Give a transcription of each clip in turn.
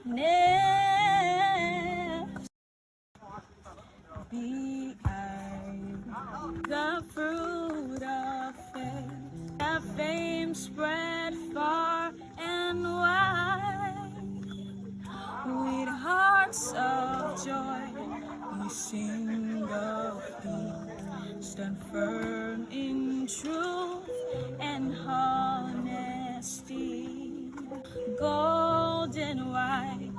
Be I the fruit of faith, that fame spread far and wide. With hearts of joy, we sing of peace, stand firm in truth and honesty. Gold and white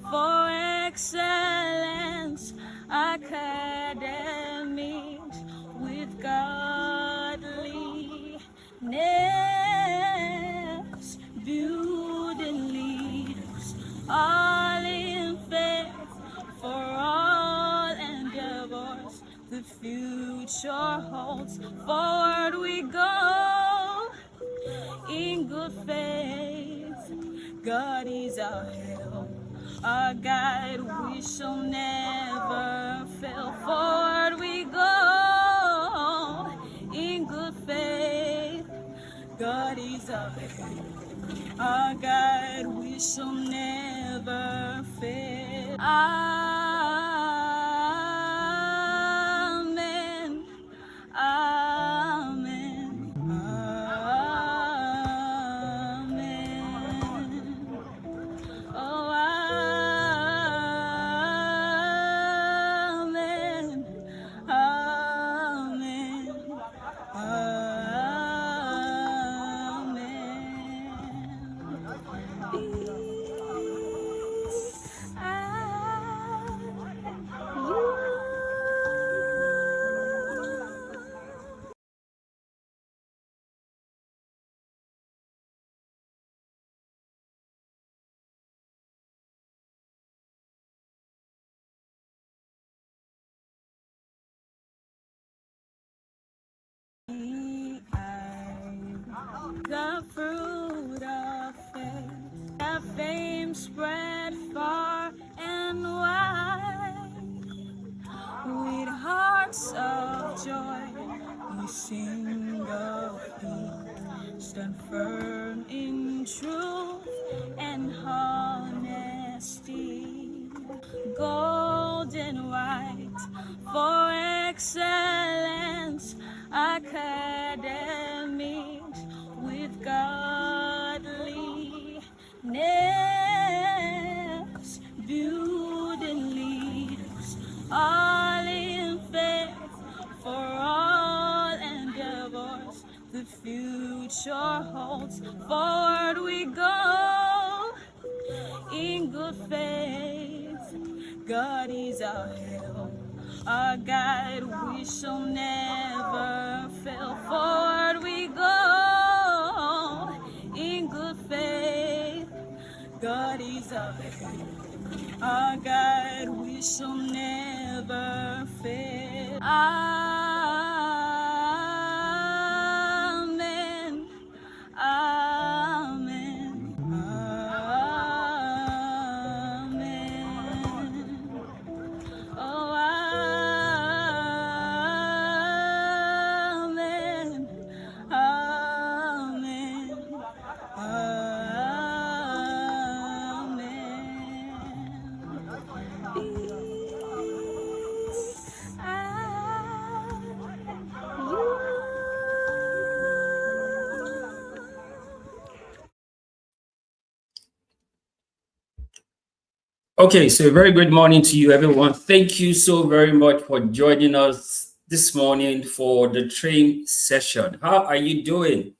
for excellence, academies with godliness, building leaders, all in faith for all endeavors. The future holds, forward we go in good faith. God is our help, our guide, we shall never fail. Forward we go in good faith. God is our help, our guide, we shall never fail. Amen. Amen. Amen. Oh, amen. Amen. Amen. Peace and you. The fruit of faith, that fame spread far and wide. With hearts of joy, we sing of peace, stand firm in truth and honesty. Gold and white for excellence, academies with godliness, building leaders, all in faith for all endeavors. The future holds, forward we go in good faith. God is our help, our guide, we shall never fail. Forward we go in good faith. God is our help, our guide, we shall never fail. Amen. Amen. Amen. Oh, amen. Amen. Amen. Peace and you. Okay, so a very good morning to you, everyone. Thank you so very much for joining us this morning for the TRAME session. How are you doing?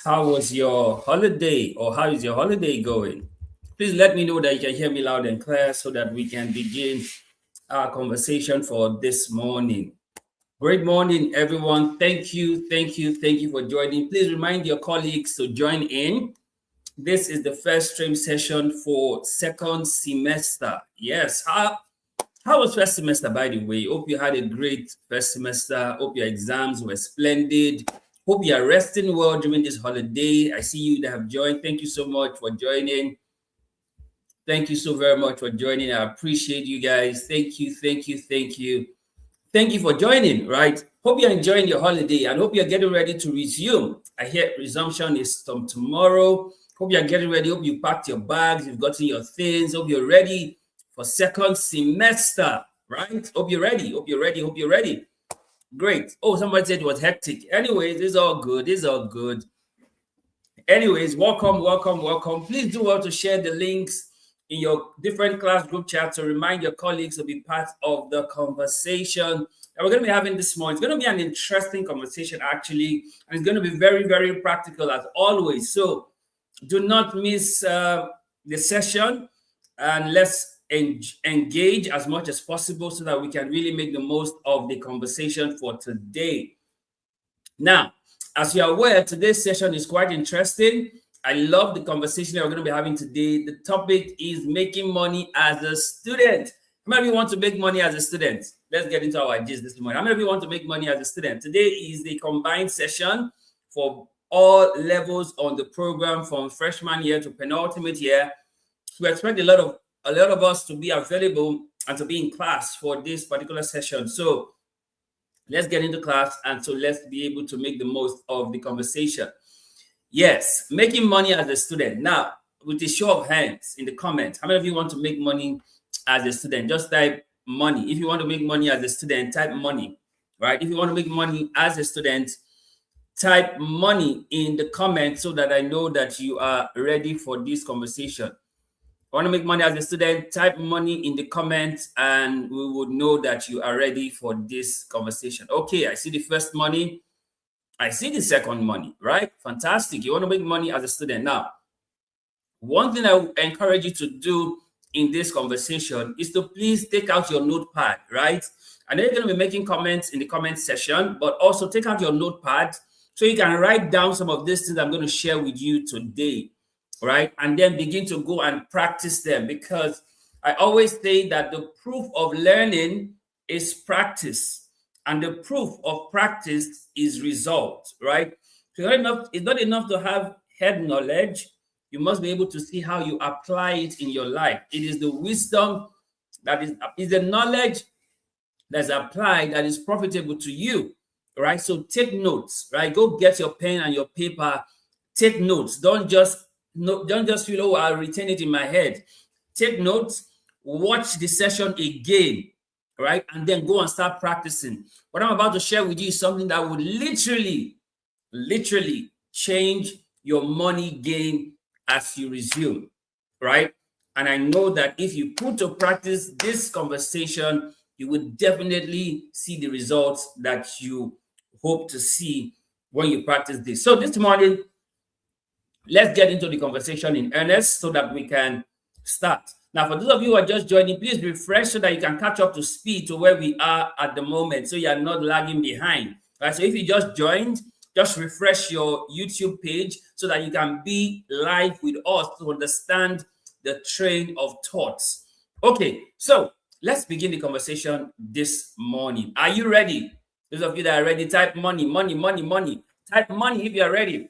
How was your holiday, or how is your holiday going? Please let me know that you can hear me loud and clear so that we can begin our conversation for this morning. Great morning, everyone. Thank you, thank you, thank you for joining. Please remind your colleagues to join in. This is the first stream session for second semester. Yes. How was first semester, by the way? Hope you had a great first semester. Hope your exams were splendid. Hope you are resting well during this holiday. I see you that have joined. Thank you so much for joining. Thank you so very much for joining. I appreciate you guys. Thank you, thank you, thank you. Thank you for joining, right? Hope you're enjoying your holiday and hope you're getting ready to resume. I hear resumption is from tomorrow. Hope you're getting ready. Hope you packed your bags, you've gotten your things. Hope you're ready for second semester, right? Hope you're ready. Hope you're ready. Hope you're ready. Great. Oh, somebody said it was hectic. Anyways, it's all good. It's all good. Anyways, welcome, welcome, welcome. Please do well to share the links in your different class group chats to remind your colleagues to be part of the conversation that we're going to be having this morning. It's going to be an interesting conversation, actually, and it's going to be very, very practical as always. So do not miss the session, and let's engage as much as possible so that we can really make the most of the conversation for today. Now, as you're aware, today's session is quite interesting. I love the conversation that we're going to be having today. The topic is making money as a student. How many of you want to make money as a student? Let's get into our gist this morning. How many of you want to make money as a student? Today is the combined session for all levels on the program, from freshman year to penultimate year. So we expect a lot of us to be available and to be in class for this particular session. So let's get into class, and so let's be able to make the most of the conversation. Yes, making money as a student. Now, with a show of hands in the comments, how many of you want to make money as a student? Just type money. If you want to make money as a student, type money, right? If you want to make money as a student, type money in the comments so that I know that you are ready for this conversation. Want to make money as a student, type money in the comments and we would know that you are ready for this conversation. Okay, I see the first money. I see the second money, right? Fantastic. You want to make money as a student. Now, one thing I encourage you to do in this conversation is to please take out your notepad, right? I know you're going to be making comments in the comment section, but also take out your notepad so you can write down some of these things I'm going to share with you today, right? And then begin to go and practice them, because I always say that the proof of learning is practice, and the proof of practice is result, right? So it's not enough to have head knowledge. You must be able to see how you apply it in your life. It is the wisdom that is the knowledge that's applied that is profitable to you, right? So take notes, right? Go get your pen and your paper. Take notes. Don't just feel, oh, I'll retain it in my head. Take notes. Watch the session again, right? And then go and start practicing. What I'm about to share with you is something that would literally change your money game as you resume, right? And I know that if you put to practice this conversation, you will definitely see the results that you hope to see when you practice this. So this morning, let's get into the conversation in earnest so that we can start. Now, for those of you who are just joining, please refresh so that you can catch up to speed to where we are at the moment, so you are not lagging behind. Right? So if you just joined, just refresh your YouTube page so that you can be live with us to understand the train of thoughts. Okay, so let's begin the conversation this morning. Are you ready? Those of you that are ready, type money, money, money, money. Type money if you are ready.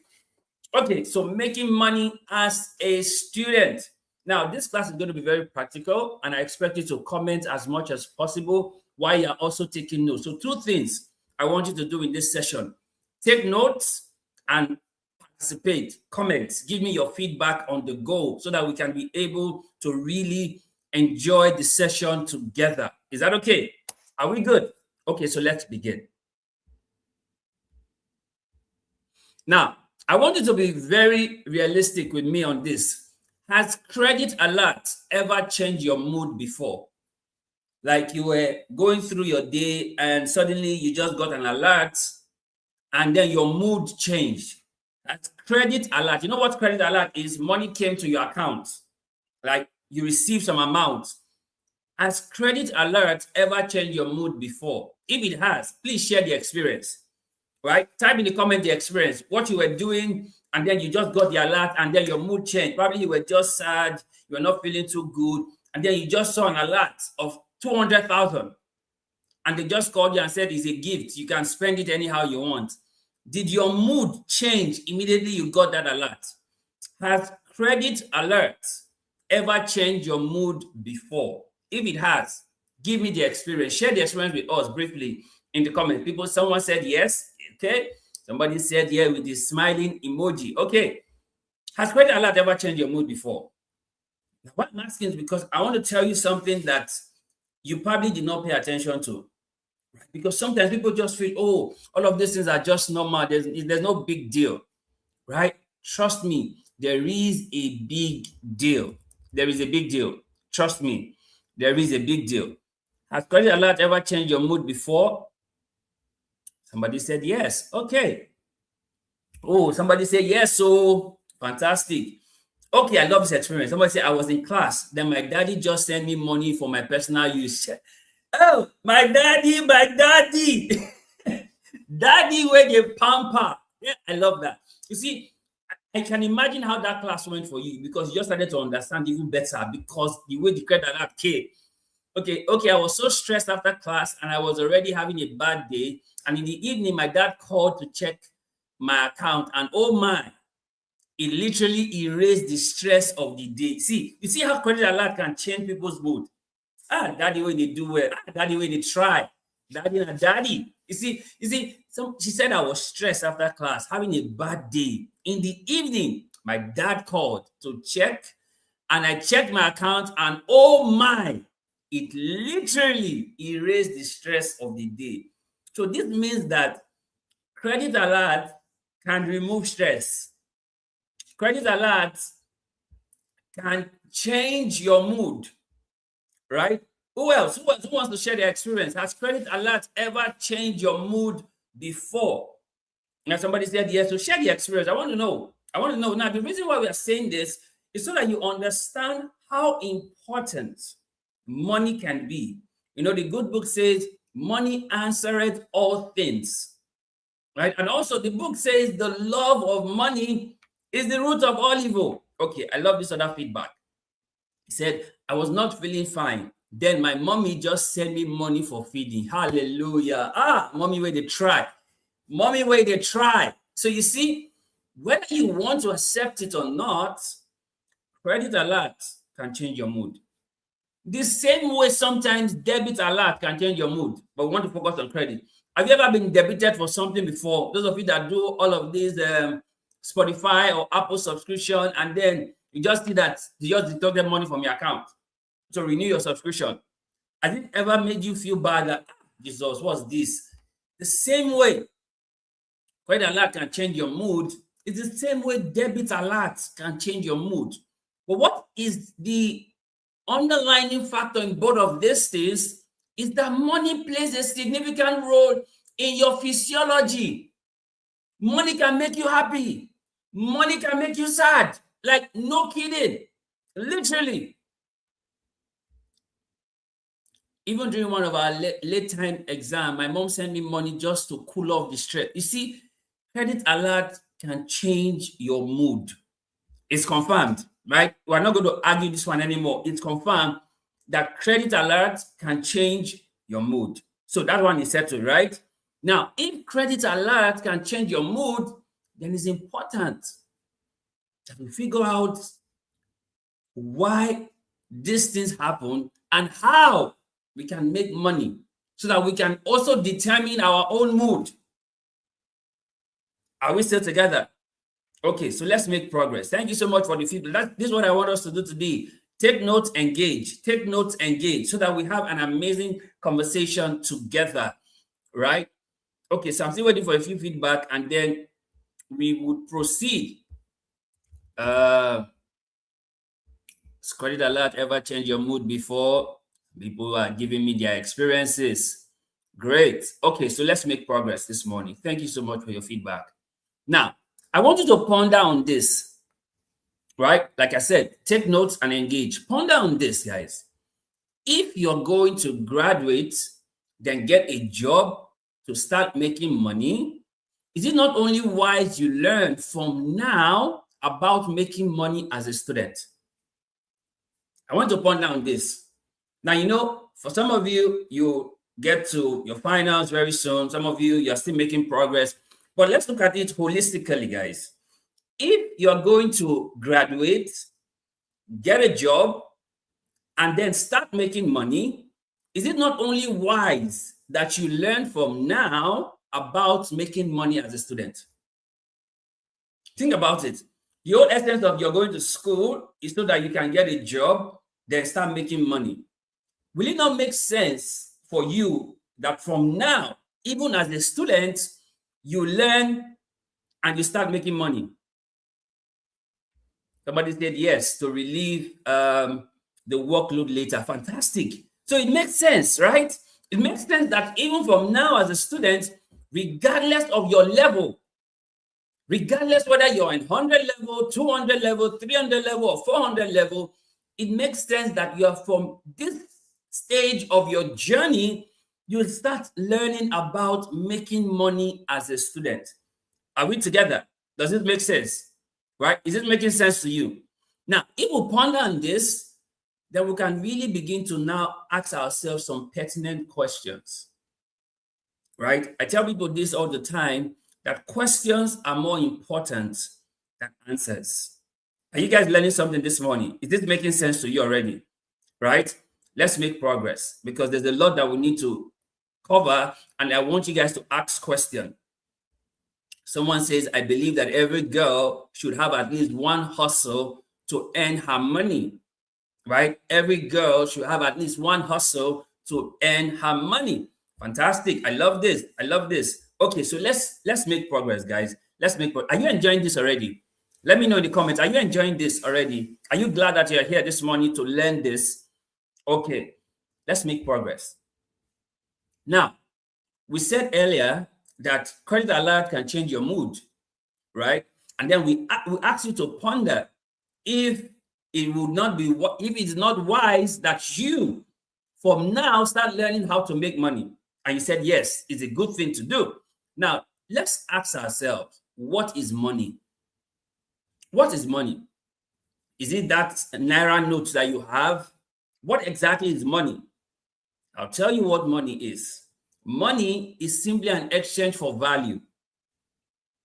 Okay, so making money as a student. Now, this class is going to be very practical, and I expect you to comment as much as possible while you're also taking notes. So two things I want you to do in this session. Take notes and participate. Comment. Give me your feedback on the go so that we can be able to really enjoy the session together. Is that okay? Are we good? Okay, so let's begin. Now, I want you to be very realistic with me on this. Has credit alert ever changed your mood before? Like you were going through your day and suddenly you just got an alert and then your mood changed. That's credit alert. You know what credit alert is? Money came to your account. Like you received some amount. Has credit alert ever changed your mood before? If it has, please share the experience. Right? Type in the comment the experience, what you were doing, and then you just got the alert, and then your mood changed. Probably you were just sad, you were not feeling too good, and then you just saw an alert of 200,000, and they just called you and said it's a gift. You can spend it anyhow you want. Did your mood change immediately you got that alert? Has credit alert ever changed your mood before? If it has, give me the experience. Share the experience with us briefly in the comments. Someone said yes. Okay. Somebody said yeah with the smiling emoji. Okay. Has credit alert ever changed your mood before? Now, what I'm asking is because I want to tell you something that you probably did not pay attention to. Because sometimes people just feel, oh, all of these things are just normal. There's no big deal, right? Trust me, there is a big deal. There is a big deal. Trust me, there is a big deal. Has credit alert ever changed your mood before? Somebody said yes. Okay. Oh, somebody said yes. So fantastic. Okay, I love this experience. Somebody said I was in class. Then my daddy just sent me money for my personal use. Oh, my daddy, my daddy. Daddy where they pamper. Yeah, I love that. You see, I can imagine how that class went for you because you just started to understand even better because the way the credit alert came. Okay, I was so stressed after class and I was already having a bad day. And in the evening, my dad called to check my account, and oh my, it literally erased the stress of the day. See, you see how credit alert can change people's mood. Ah, daddy, when they do well. Ah, daddy, when they try. Daddy and daddy. She said I was stressed after class, having a bad day. In the evening, my dad called to check, and I checked my account, and oh my, it literally erased the stress of the day. So this means that credit alert can remove stress. Credit alert can change your mood, right? Who else? Who wants to share their experience? Has credit alert ever changed your mood before? Now somebody said yes. So share the experience. I want to know. Now, the reason why we are saying this is so that you understand how important money can be. You know, the good book says, money answereth all things, right? And also the book says the love of money is the root of all evil. Okay, I love this other feedback. He said, I was not feeling fine. Then my mommy just sent me money for feeding. Hallelujah. Ah, mommy, where they try. Mommy, where they try. So you see, whether you want to accept it or not, credit alert can change your mood. The same way sometimes debit alert can change your mood, but we want to focus on credit. Have you ever been debited for something before? Those of you that do all of these Spotify or Apple subscription, and then you just see that you just deducted money from your account to renew your subscription. Has it ever made you feel bad that, Jesus, what's this? The same way credit alert can change your mood, it's the same way debit alert can change your mood. But what is the underlying factor in both of these things is that money plays a significant role in your physiology. Money can make you happy. Money can make you sad. Like, no kidding. Literally. Even during one of our late time exam, my mom sent me money just to cool off the stress. You see, credit alert can change your mood. It's confirmed, right? We're not going to argue this one anymore. It's confirmed that credit alert can change your mood. So that one is settled, right? Now, if credit alert can change your mood, then it's important that we figure out why these things happen and how we can make money so that we can also determine our own mood. Are we still together? Okay, so let's make progress. Thank you so much for the feedback. This is what I want us to do today. Take notes, engage. Take notes, engage, so that we have an amazing conversation together, right? Okay, so I'm still waiting for a few feedback, and then we would proceed. Has credit alert ever changed your mood before? People are giving me their experiences. Great. Okay, so let's make progress this morning. Thank you so much for your feedback. Now, I want you to ponder on this, right? Like I said, take notes and engage. Ponder on this, guys. If you're going to graduate, then get a job to start making money, is it not only wise you learn from now about making money as a student? I want to ponder on this. Now, you know, for some of you, you get to your finals very soon. Some of you, you're still making progress. But let's look at it holistically, guys. If you're going to graduate, get a job, and then start making money, is it not only wise that you learn from now about making money as a student? Think about it. The whole essence of you're going to school is so that you can get a job, then start making money. Will it not make sense for you that from now, even as a student, you learn and you start making money? Somebody said yes, to relieve the workload later. Fantastic. So it makes sense, right? It makes sense that even from now as a student, regardless of your level, regardless whether you're in 100 level, 200 level, 300 level, or 400 level, it makes sense that you are from this stage of your journey, you'll start learning about making money as a student. Are we together? Does it make sense? Right? Is it making sense to you? Now, if we ponder on this, then we can really begin to now ask ourselves some pertinent questions. Right? I tell people this all the time, that questions are more important than answers. Are you guys learning something this morning? Is this making sense to you already? Right? Let's make progress, because there's a lot that we need to cover, and I want you guys to ask questions. Someone says, I believe that every girl should have at least one hustle to earn her money, right? Every girl should have at least one hustle to earn her money. Fantastic. I love this. I love this. Okay, so let's make progress, guys. Let's make progress. Are you enjoying this already? Let me know in the comments. Are you enjoying this already? Are you glad that you're here this morning to learn this? Okay, let's make progress. Now, we said earlier that credit alert can change your mood, right? And then we ask you to ponder if it would not be, if it's not wise that you from now start learning how to make money. And you said yes, it's a good thing to do. Now let's ask ourselves, what is money? What is money? Is it that naira note that you have? What exactly is money? I'll tell you what money is. Money is simply an exchange for value.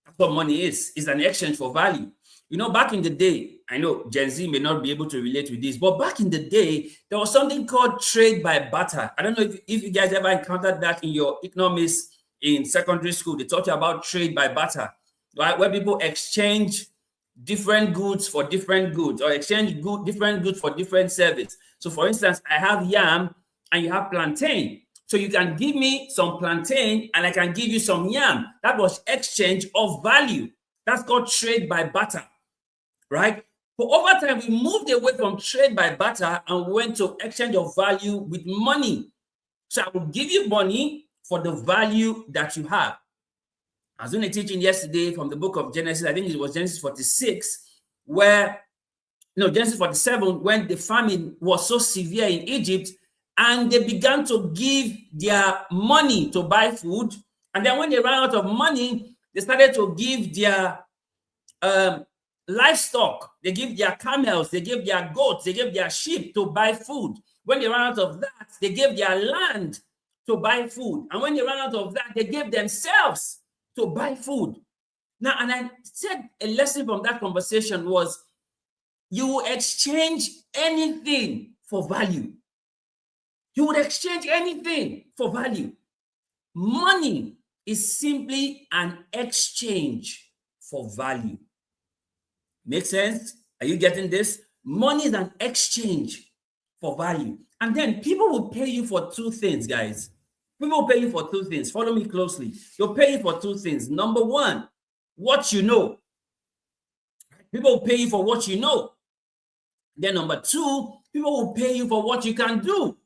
That's what money is. It's an exchange for value. You know, back in the day, I know Gen Z may not be able to relate with this, but back in the day, there was something called trade by barter. I don't know if you guys ever encountered that in your economics in secondary school. They taught you about trade by barter, right? Where people exchange different goods for different goods, or exchange different goods for different service. So for instance, I have yam and you have plantain. So you can give me some plantain and I can give you some yam. That was exchange of value. That's called trade by barter, right? But over time, we moved away from trade by barter and went to exchange of value with money. So I will give you money for the value that you have. I was doing a teaching yesterday from the book of Genesis. I think it was Genesis 46, Genesis 47, when the famine was so severe in Egypt, and they began to give their money to buy food. And then when they ran out of money, they started to give their livestock. They give their camels, they give their goats, they give their sheep to buy food. When they ran out of that, they gave their land to buy food. And when they ran out of that, they gave themselves to buy food. Now, and I said a lesson from that conversation was, you will exchange anything for value. You would exchange anything for value. Money is simply an exchange for value. Make sense? Are you getting this? Money is an exchange for value. And then people will pay you for two things, guys. People will pay you for two things. Follow me closely. They'll pay you for two things. Number one, what you know. People will pay you for what you know. Then number two, people will pay you for what you can do.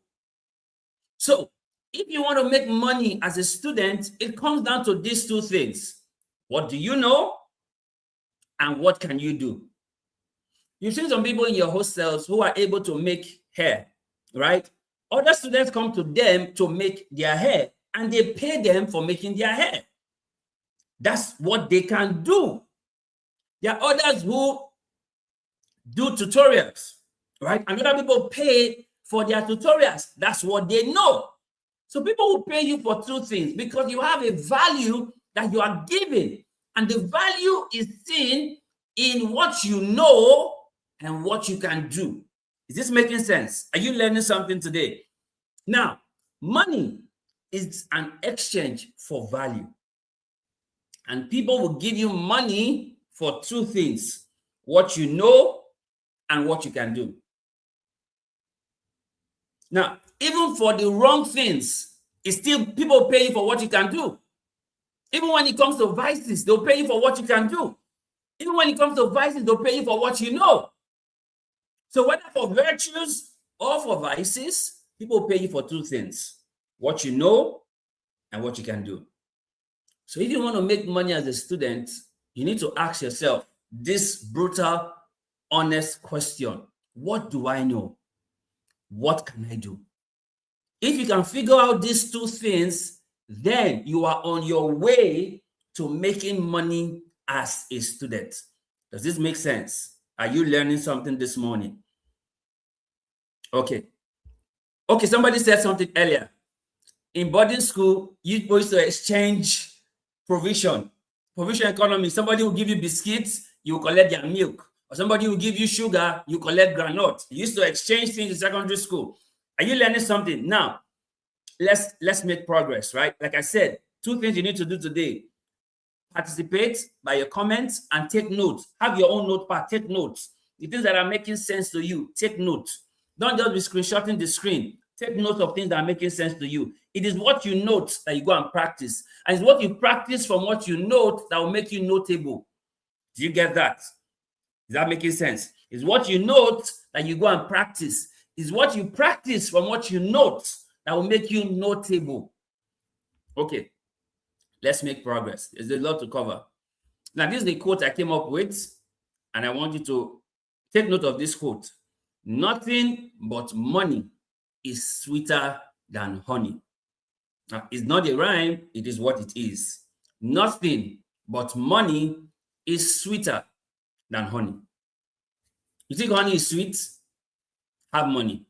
So if you want to make money as a student, it comes down to these two things. What do you know? And what can you do? You've seen some people in your hostels who are able to make hair, right? Other students come to them to make their hair, and they pay them for making their hair. That's what they can do. There are others who do tutorials, right? And other people pay for their tutorials. That's what they know. So people will pay you for two things because you have a value that you are giving. And the value is seen in what you know and what you can do. Is this making sense? Are you learning something today? Now, money is an exchange for value. And people will give you money for two things. what you know, and what you can do. Now, even for the wrong things, it's still people pay you for what you can do. Even when it comes to vices, they'll pay you for what you can do. Even when it comes to vices, they'll pay you for what you know. So whether for virtues or for vices, people pay you for two things: what you know and what you can do. So if you want to make money as a student, you need to ask yourself this brutal, honest question: what do I know? What can I do? If you can figure out these two things, then you are on your way to making money as a student. Does this make sense? Are you learning something this morning? Okay. Okay, somebody said something earlier. In boarding school, you supposed to exchange provision economy. Somebody will give you biscuits, you collect their milk. Or somebody will give you sugar, you collect granite. You used to exchange things in secondary school. Are you learning something? Now, let's make progress, right? Like I said, two things you need to do today: participate by your comments and take notes. Have your own notepad, take notes. The things that are making sense to you, take notes. Don't just be screenshotting the screen. Take notes of things that are making sense to you. It is what you note that you go and practice. And it's what you practice from what you note that will make you notable. Do you get that? Is that making sense? It's what you note that you go and practice. It's what you practice from what you note that will make you notable. Okay, let's make progress. There's a lot to cover. Now, this is the quote I came up with, and I want you to take note of this quote. Nothing but money is sweeter than honey. Now, it's not a rhyme, it is what it is. Nothing but money is sweeter than honey. You think honey is sweet? Have money.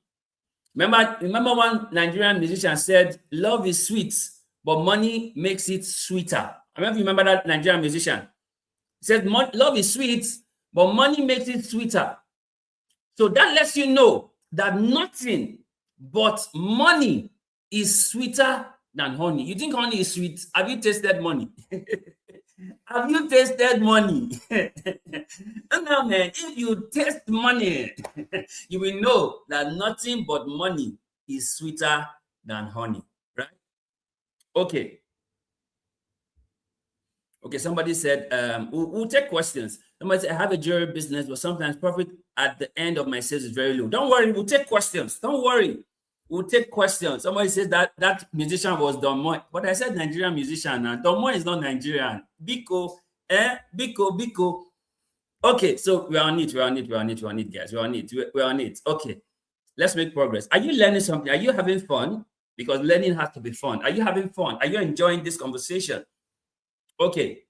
Remember one Nigerian musician said, love is sweet, but money makes it sweeter. I don't know if you remember that Nigerian musician. He said, love is sweet, but money makes it sweeter. So that lets you know that nothing but money is sweeter than honey. You think honey is sweet? Have you tasted money? Have you tasted money? No, man, if you taste money, you will know that nothing but money is sweeter than honey, right? Okay. Okay, somebody said, we'll take questions. Somebody said, I have a jewelry business, but sometimes profit at the end of my sales is very low. Don't worry, we'll take questions. Don't worry. We'll take questions. Somebody says that musician was Don Moy, but I said Nigerian musician, and Don Moy is not Nigerian. Biko, Biko. Okay, so we're on it, guys. We're on it. Okay, let's make progress. Are you learning something? Are you having fun? Because learning has to be fun. Are you having fun? Are you enjoying this conversation? Okay.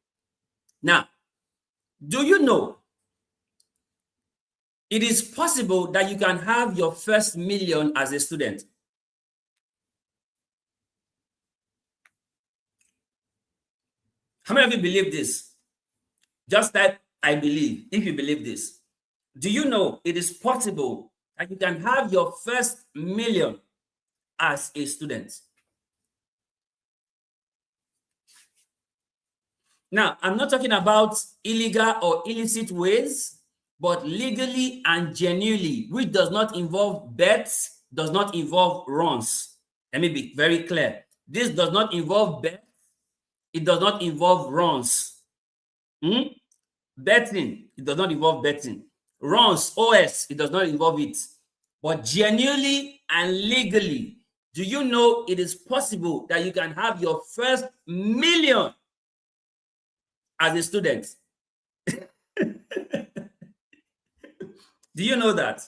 Now, do you know it is possible that you can have your first million as a student? How many of you believe this? Just type, I believe, if you believe this. Do you know it is possible that you can have your first million as a student? Now, I'm not talking about illegal or illicit ways, but legally and genuinely, which does not involve bets, does not involve runs. Let me be very clear. This does not involve bets. It does not involve runs. Betting, it does not involve betting. Runs, OS, it does not involve it. But genuinely and legally, do you know it is possible that you can have your first million as a student? Do you know that?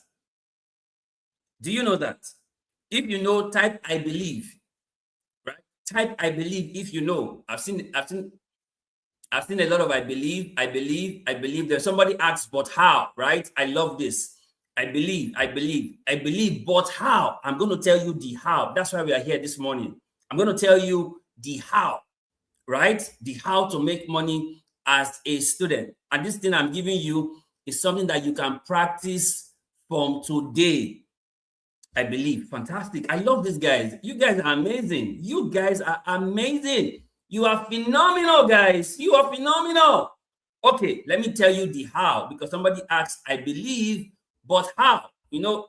Do you know that? If you know, type I believe. Right? Type I believe if you know. I've seen a lot of I believe. There's somebody asks, but how? Right? I love this. I believe, but how? I'm going to tell you the how. That's why we are here this morning. I'm going to tell you the how, right? The how to make money as a student. And this thing I'm giving you is something that you can practice from today. I believe. Fantastic. I love these guys. You guys are amazing. You guys are amazing. You are phenomenal, guys. You are phenomenal. Okay, let me tell you the how, because somebody asked, I believe, but how? The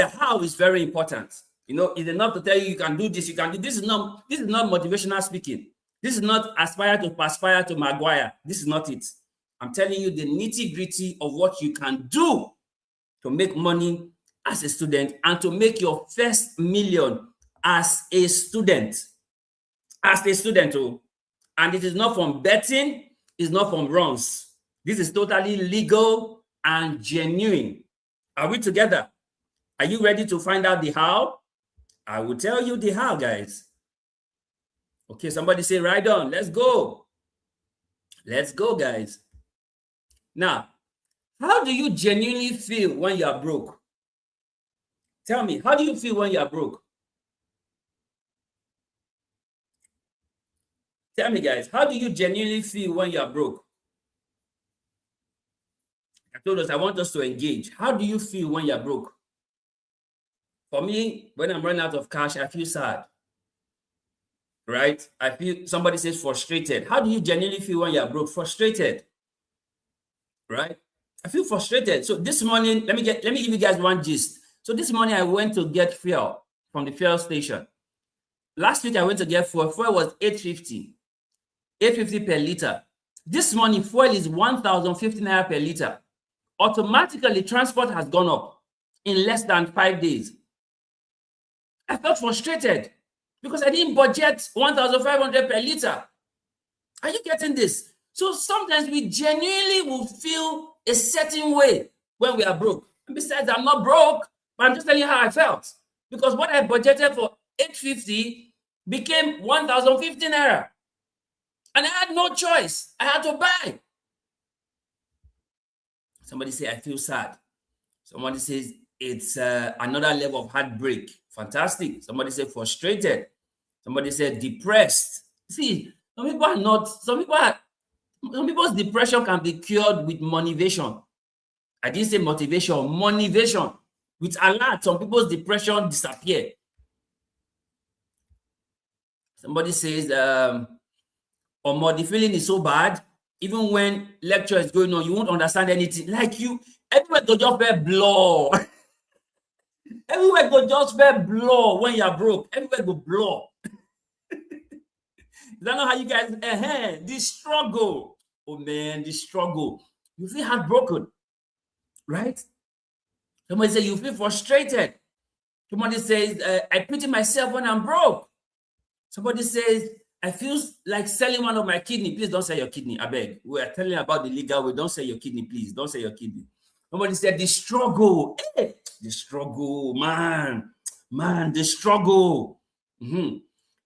how is very important. It's enough to tell you you can do this, you can do this is not motivational speaking. This is not aspire to perspire to Maguire. This is not it. I'm telling you the nitty-gritty of what you can do to make money as a student and to make your first million as a student. Oh. And it is not from betting, it's not from runs. This is totally legal and genuine. Are we together? Are you ready to find out the how? I will tell you the how, guys. Okay, somebody say, right on, let's go. Let's go, guys. Now, how do you genuinely feel when you are broke? Tell me, how do you feel when you are broke? Tell me, guys, how do you genuinely feel when you are broke? I told us I want us to engage. How do you feel when you are broke? For me, when I'm running out of cash, I feel sad. Right? I feel, somebody says frustrated. How do you genuinely feel when you are broke? Frustrated. Right? I feel frustrated. So this morning, let me give you guys one gist. So this morning I went to get fuel from the fuel station. Last week I went to get fuel. Fuel was 850 per liter. This morning fuel is 1,050 naira per liter. Automatically transport has gone up in less than 5 days. I felt frustrated because I didn't budget 1,500 per liter. Are you getting this? So sometimes we genuinely will feel a certain way when we are broke. And besides, I'm not broke, but I'm just telling you how I felt. Because what I budgeted for 850 became 1,050 naira. And I had no choice. I had to buy. Somebody say, I feel sad. Somebody says, it's another level of heartbreak. Fantastic. Somebody said frustrated. Somebody said depressed. See, some people's depression can be cured with motivation. I didn't say motivation, motivation. With alert, some people's depression disappear. Somebody says, the feeling is so bad, even when lecture is going on, you won't understand anything. Like everywhere go just very blur. Everywhere go just very blur when you're broke. Everywhere go blur. Is that not how you guys, the struggle. Oh man, the struggle. You feel heartbroken, right? Somebody says you feel frustrated. Somebody says, I pity myself when I'm broke. Somebody says, I feel like selling one of my kidney. Please don't sell your kidney, I beg. We are telling you about the legal way. Don't sell your kidney, please. Don't sell your kidney. Somebody said, the struggle. The struggle, man, the struggle.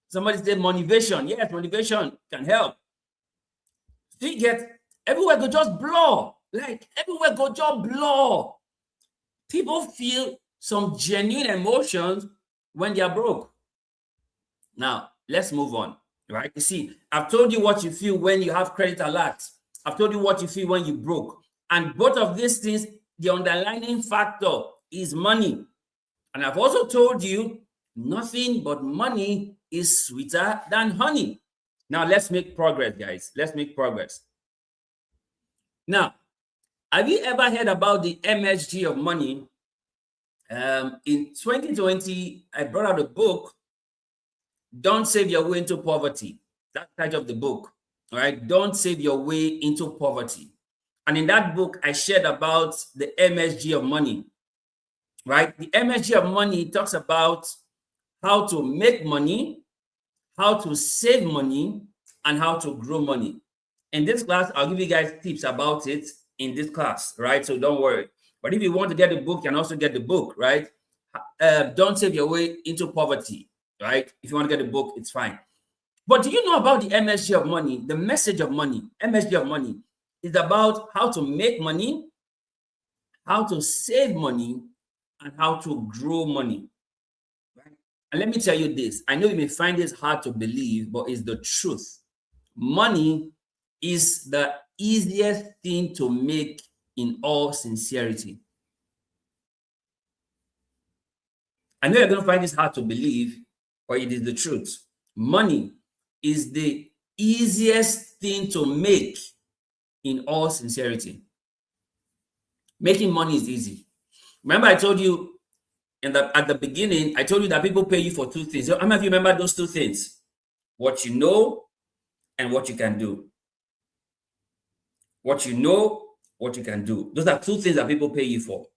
Somebody said motivation. Yes, motivation can help. Do you get everywhere go just blur? Like everywhere go just blur. People feel some genuine emotions when they are broke. Now, let's move on, right? You see, I've told you what you feel when you have credit alert. I've told you what you feel when you broke. And both of these things, the underlying factor is money. And I've also told you nothing but money is sweeter than honey. Now, let's make progress, guys. Let's make progress. Now, have you ever heard about the MSG of money? In 2020, I brought out a book, Don't Save Your Way into Poverty. That's the title of the book, all right? Don't Save Your Way into Poverty. And in that book, I shared about the MSG of money, right? The MSG of money talks about how to make money, how to save money, and how to grow money. In this class, I'll give you guys tips about it in this class, right? So don't worry. But if you want to get the book, you can also get the book, right? Don't Save Your Way into Poverty, right? If you want to get the book, it's fine. But do you know about the MSG of money? The message of money, MSG of money, is about how to make money, how to save money, and how to grow money. Right? And let me tell you this. I know you may find this hard to believe, but it's the truth. Money is the easiest thing to make in all sincerity. I know you're going to find this hard to believe, but it is the truth. Money is the easiest thing to make in all sincerity. Making money is easy. Remember, I told you at the beginning, I told you that people pay you for two things. How many of you remember those two things? What you know and what you can do. What you know, what you can do. Those are two things that people pay you for,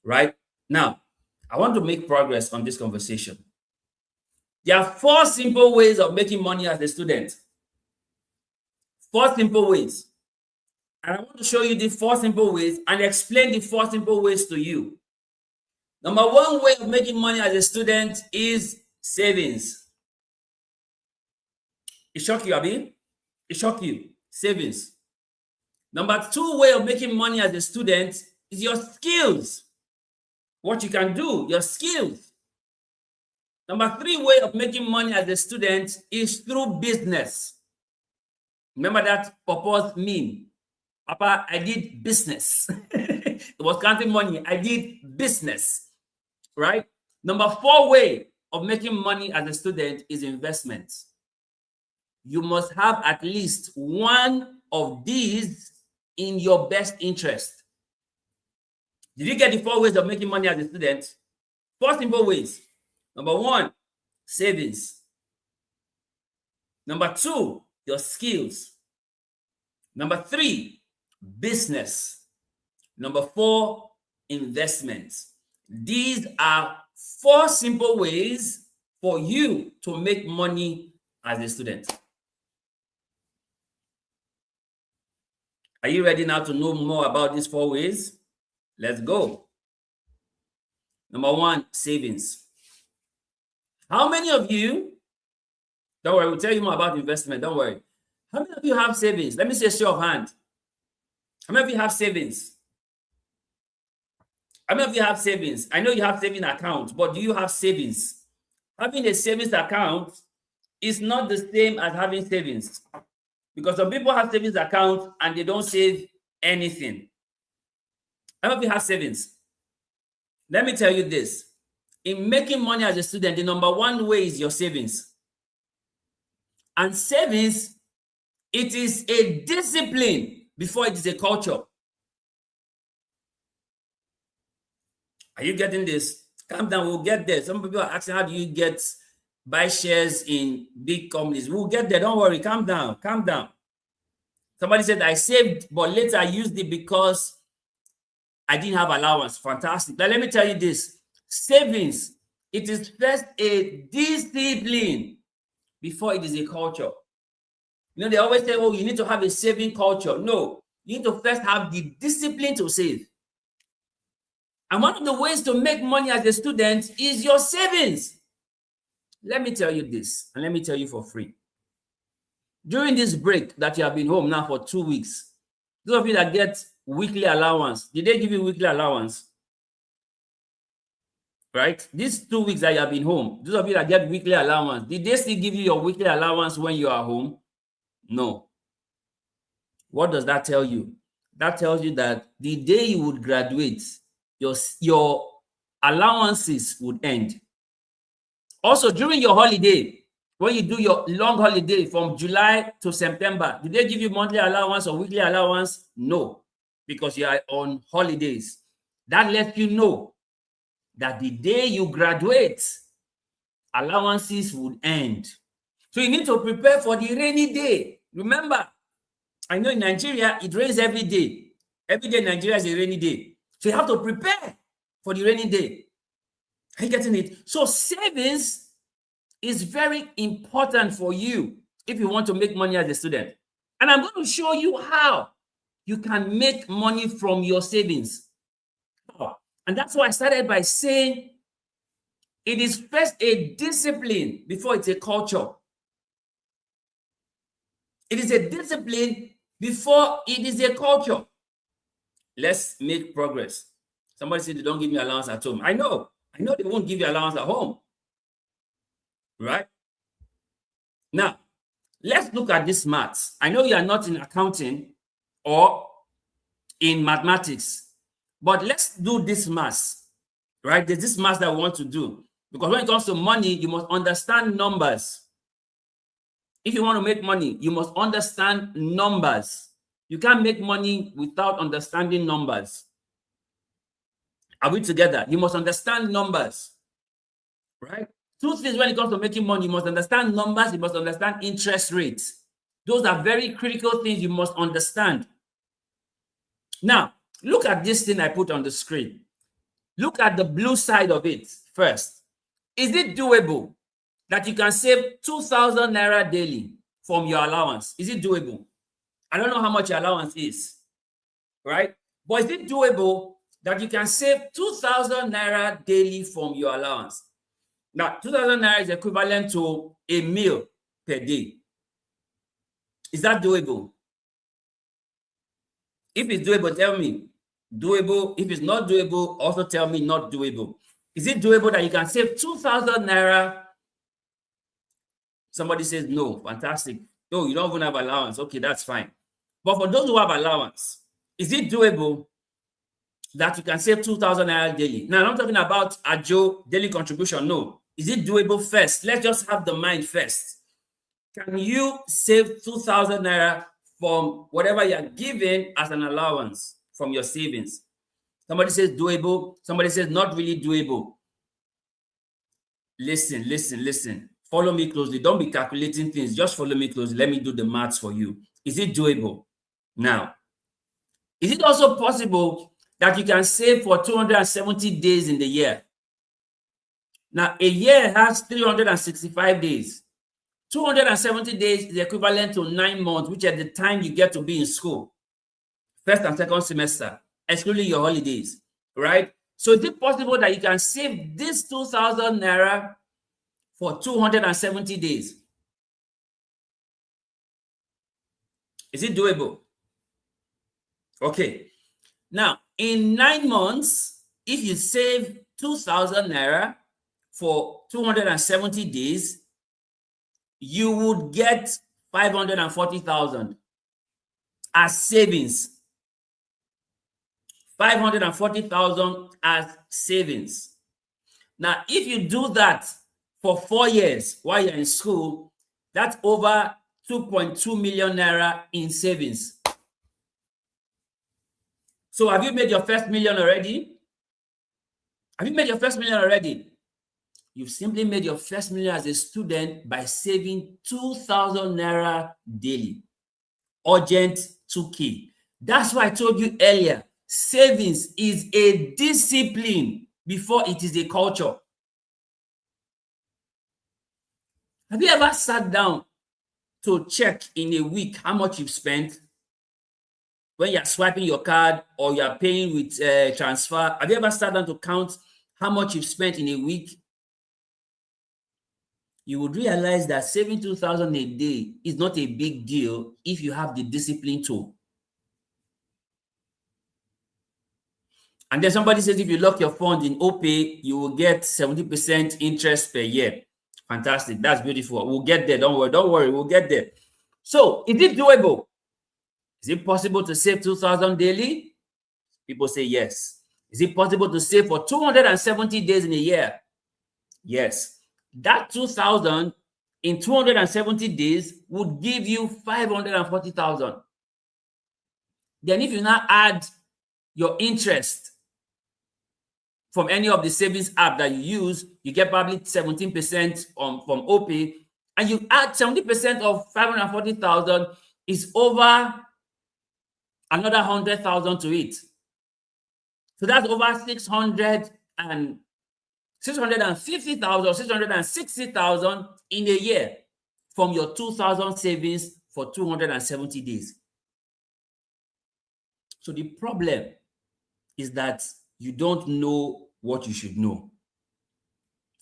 right? Now, I want to make progress on this conversation. There are 4 simple ways of making money as a student. 4 simple ways. And I want to show you the 4 simple ways and explain the 4 simple ways to you. Number 1 way of making money as a student is savings. It shock you, Abi? It shock you. Savings. Number 2 way of making money as a student is your skills. What you can do, your skills. Number 3 way of making money as a student is through business. Remember that purpose meme? Papa, I did business. It was counting money. I did business, right? Number 4 way of making money as a student is investment. You must have at least one of these in your best interest. Did you get the 4 ways of making money as a student? 4 simple ways. Number 1, savings. Number 2, your skills. Number 3, business. Number 4, investments. These are 4 simple ways for you to make money as a student. Are you ready now to know more about these 4 ways? Let's go. Number 1, savings. How many of you, don't worry, we'll tell you more about investment, don't worry. How many of you have savings? Let me see a show of hand. How many of you have savings? How many of you have savings? I know you have saving accounts, but do you have savings? Having a savings account is not the same as having savings. Because some people have savings accounts and they don't save anything. How many of you have savings? Let me tell you this. In making money as a student, the number 1 way is your savings. And savings, it is a discipline before it is a culture. Are you getting this? Calm down, we'll get there. Some people are asking, how do you buy shares in big companies? We'll get there, don't worry, calm down, calm down. Somebody said, I saved, but later I used it because I didn't have allowance. Fantastic. Now let me tell you this. Savings, it is first a discipline before it is a culture. You know, they always say, oh, you need to have a saving culture. No, you need to first have the discipline to save. And one of the ways to make money as a student is your savings. Let me tell you this, and let me tell you for free. During this break that you have been home now for 2 weeks, those of you that get weekly allowance, did they give you weekly allowance? Right? These 2 weeks that you have been home, those of you that get weekly allowance, did they still give you your weekly allowance when you are home? No. What does that tell you? That tells you that the day you would graduate, your allowances would end. Also, during your holiday, when you do your long holiday from July to September, do they give you monthly allowance or weekly allowance? No, because you are on holidays. That lets you know that the day you graduate, allowances would end. So you need to prepare for the rainy day. Remember, I know in Nigeria, it rains every day. Every day in Nigeria is a rainy day. So you have to prepare for the rainy day. Are you getting it? So savings is very important for you if you want to make money as a student. And I'm going to show you how you can make money from your savings. And that's why I started by saying it is first a discipline before it's a culture. It is a discipline before it is a culture. Let's make progress. Somebody said they don't give me allowance at home. I know they won't give you allowance at home. Right? Now, let's look at this maths. I know you are not in accounting or in mathematics, but let's do this maths, right? There's this maths that we want to do. Because when it comes to money, you must understand numbers. If you want to make money, you must understand numbers. You can't make money without understanding numbers. Are we together? You must understand numbers, right? Two things when it comes to making money: you must understand numbers, you must understand interest rates. Those are very critical things you must understand. Now, look at this thing I put on the screen. Look at the blue side of it first. Is it doable that you can save 2,000 naira daily from your allowance? Is it doable? I don't know how much your allowance is, right? But is it doable that you can save 2,000 naira daily from your allowance? Now, 2,000 naira is equivalent to a meal per day. Is that doable? If it's doable, tell me. Doable. If it's not doable, also tell me not doable. Is it doable that you can save 2,000 naira? Somebody says no. Fantastic. No, you don't even have allowance. Okay, that's fine. But for those who have allowance, is it doable that you can save 2,000 naira daily? Now, I'm not talking about Ajo daily contribution. No. Is it doable first? Let's just have the mind first. Can you save 2,000 naira from whatever you're given as an allowance from your savings? Somebody says doable. Somebody says not really doable. Listen. Follow me closely. Don't be calculating things. Just follow me closely. Let me do the maths for you. Is it doable? Now, is it also possible that you can save for 270 days in the year? Now, a year has 365 days. 270 days is equivalent to 9 months, which are the time you get to be in school. First and second semester, excluding your holidays, right? So is it possible that you can save this 2,000 naira for 270 days? Is it doable? Okay. Now, in 9 months, if you save 2,000 naira for 270 days, you would get 540,000 as savings. 540,000 as savings. Now, if you do that for 4 years while you're in school, that's over 2.2 million naira in savings. So have you made your first million already? Have you made your first million already? You've simply made your first million as a student by saving 2,000 naira daily. Urgent 2K. That's why I told you earlier, savings is a discipline before it is a culture. Have you ever sat down to check in a week how much you've spent? When you're swiping your card or you're paying with transfer, have you ever sat down to count how much you've spent in a week? You would realize that saving 2,000 a day is not a big deal if you have the discipline to. And then somebody says if you lock your funds in OPay, you will get 70% interest per year. Fantastic. That's beautiful. We'll get there. Don't worry. We'll get there. So, is it doable? Is it possible to save 2,000 daily? People say yes. Is it possible to save for 270 days in a year? Yes. That 2,000 in 270 days would give you 540,000. Then if you now add your interest from any of the savings app that you use, you get probably 17% from OPay, and you add 70% of 540,000 is over another 100,000 to it. So that's over 650,000, 660,000 in a year from your 2,000 savings for 270 days. So the problem is that you don't know what you should know.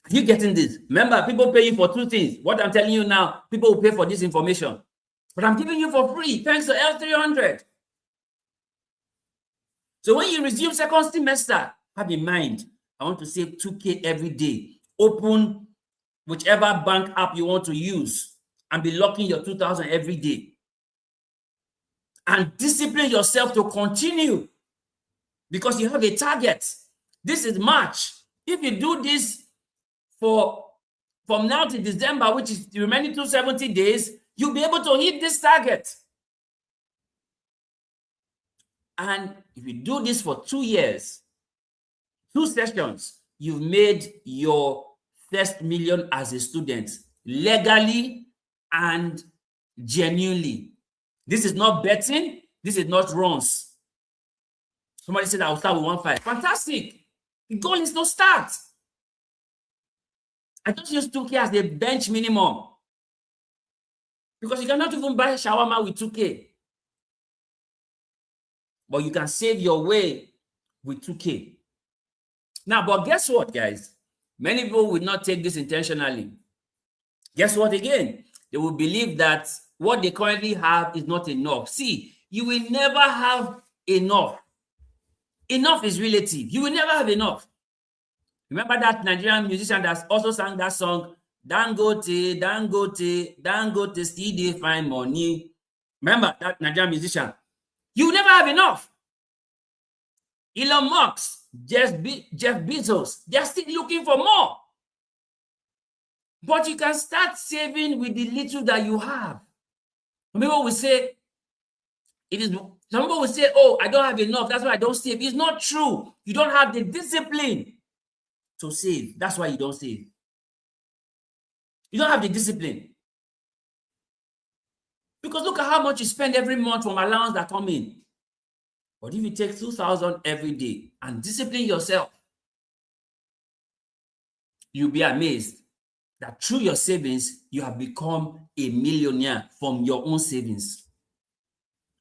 Are you getting this? Remember, people pay you for two things. What I'm telling you now, people will pay for this information. But I'm giving you for free, thanks to L300. So when you resume second semester, have in mind, I want to save 2K every day. Open whichever bank app you want to use and be locking your 2,000 every day. And discipline yourself to continue because you have a target. This is March. If you do this from now to December, which is the remaining 270 days, You'll be able to hit this target. And if you do this for 2 years, 2 sessions, you've made your first million as a student legally and genuinely. This is not betting. This is not runs. Somebody said, I'll start with 1.5. Fantastic. The goal is to start. I just use 2K as the bench minimum. Because you cannot even buy shawarma with 2K. But you can save your way with 2K. Now, but guess what, guys? Many people will not take this intentionally. Guess what again? They will believe that what they currently have is not enough. See, you will never have enough. Enough is relative. You will never have enough. Remember that Nigerian musician that also sang that song, Dangote, Dangote, Dangote, still dey find money. Remember that Nigerian musician? You will never have enough. Elon Musk, Jeff Bezos, they're still looking for more. But you can start saving with the little that you have. Some people will say, some people will say, oh, I don't have enough, that's why I don't save. It's not true. You don't have the discipline to save. That's why you don't save. You don't have the discipline. Because look at how much you spend every month from allowance that come in. But if you take 2,000 every day and discipline yourself, you'll be amazed that through your savings, you have become a millionaire from your own savings.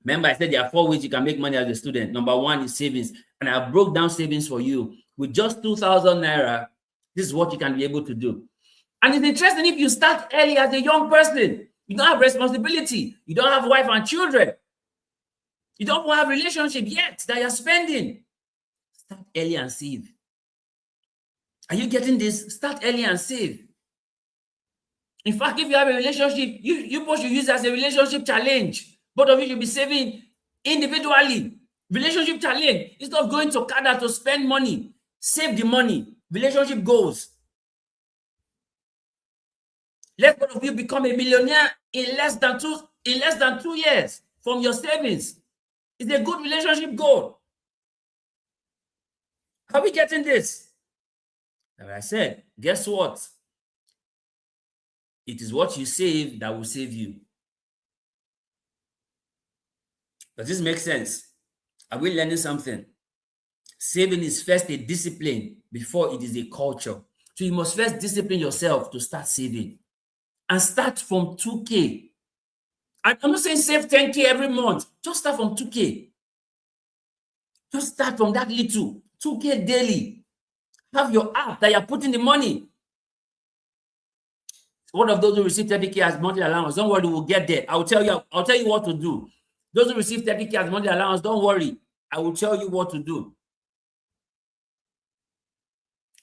Remember, I said there are 4 ways you can make money as a student. Number 1 is savings. And I broke down savings for you. With just 2,000 naira, this is what you can be able to do. And it's interesting if you start early as a young person. You don't have responsibility. You don't have wife and children. You don't have a relationship yet that you're spending. Start early and save. Are you getting this? Start early and save. In fact, if you have a relationship, you both should use it as a relationship challenge. Both of you should be saving individually. Relationship challenge. Instead of going to Canada to spend money, save the money. Relationship goals. Let both of you become a millionaire in less than 2 years from your savings. It's a good relationship goal. Are we getting this? Like I said, guess what? It is what you save that will save you. Does this make sense? Are we learning something? Saving is first a discipline before it is a culture. So you must first discipline yourself to start saving. And start from 2K. I'm not saying save 10K every month. Just start from 2K. Just start from that little. 2K daily. Have your app that you're putting the money. One of those who receive 30K as monthly allowance, don't worry, we'll get there. I'll tell you what to do. Those who receive 30K as monthly allowance, don't worry. I will tell you what to do.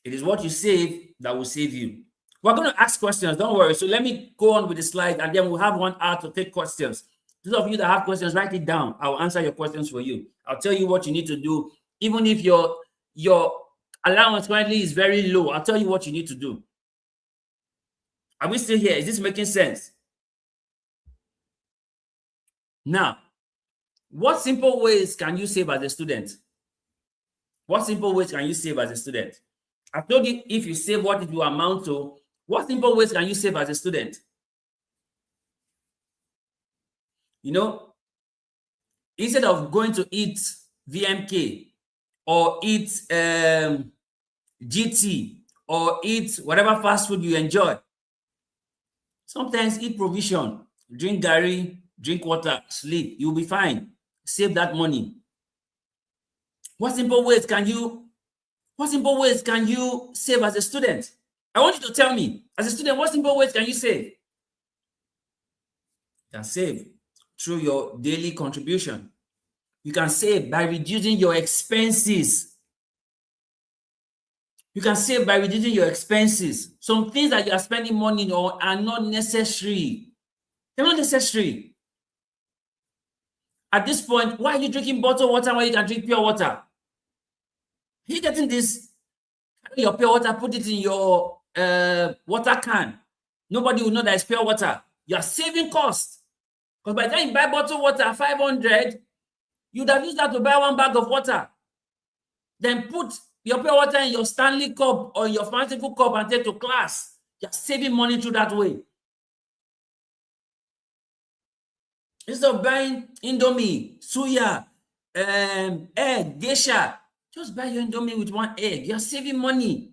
It is what you save that will save you. We're going to ask questions, don't worry. So let me go on with the slide and then we'll have 1 hour to take questions. Those of you that have questions, write it down. I'll answer your questions for you. I'll tell you what you need to do. Even if your allowance currently is very low, I'll tell you what you need to do. Are we still here? Is this making sense? Now, what simple ways can you save as a student? What simple ways can you save as a student? I told you if you save what it will amount to, what simple ways can you save as a student? You know, instead of going to eat VMK or eat GT or eat whatever fast food you enjoy, sometimes eat provision, drink garri, drink water, sleep, you'll be fine. Save that money. What simple ways can you save as a student? I want you to tell me, as a student, what simple ways can you save? You can save through your daily contribution. You can save by reducing your expenses. You can save by reducing your expenses. Some things that you are spending money on are not necessary. They're not necessary. At this point, why are you drinking bottled water when you can drink pure water? Are you getting this? Carry your pure water, put it in your water can. Nobody will know that it's pure water. You are saving cost. Because by the time you buy bottled water 500, you'd have used that to buy 1 bag of water. Then put your pure water in your Stanley cup or your fanciful cup and take to class. You're saving money through that way. Instead of buying Indomie, suya, egg, geisha, just buy your Indomie with 1 egg. You're saving money.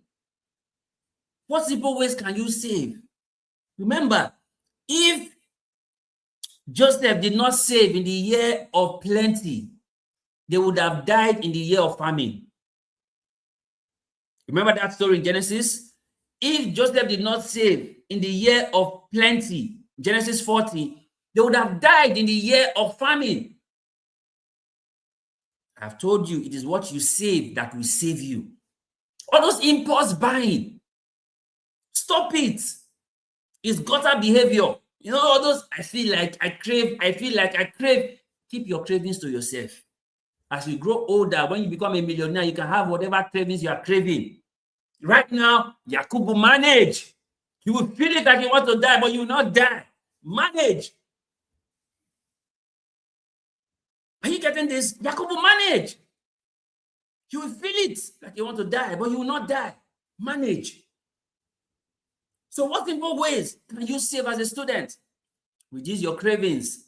What simple ways can you save? Remember, if Joseph did not save in the year of plenty, they would have died in the year of famine. Remember that story in Genesis? If Joseph did not save in the year of plenty, Genesis 40, they would have died in the year of famine. I've told you, it is what you save that will save you. All those impulse buying, stop it. It's gutter behavior. You know, all those, I feel like I crave. Keep your cravings to yourself. As you grow older, when you become a millionaire, you can have whatever cravings you are craving. Right now, Yakubu, manage. You will feel it like you want to die, but you will not die. Manage. Are you getting this? Yakubu, manage. You will feel it like you want to die, but you will not die. Manage. So what simple ways can you save as a student? Reduce your cravings.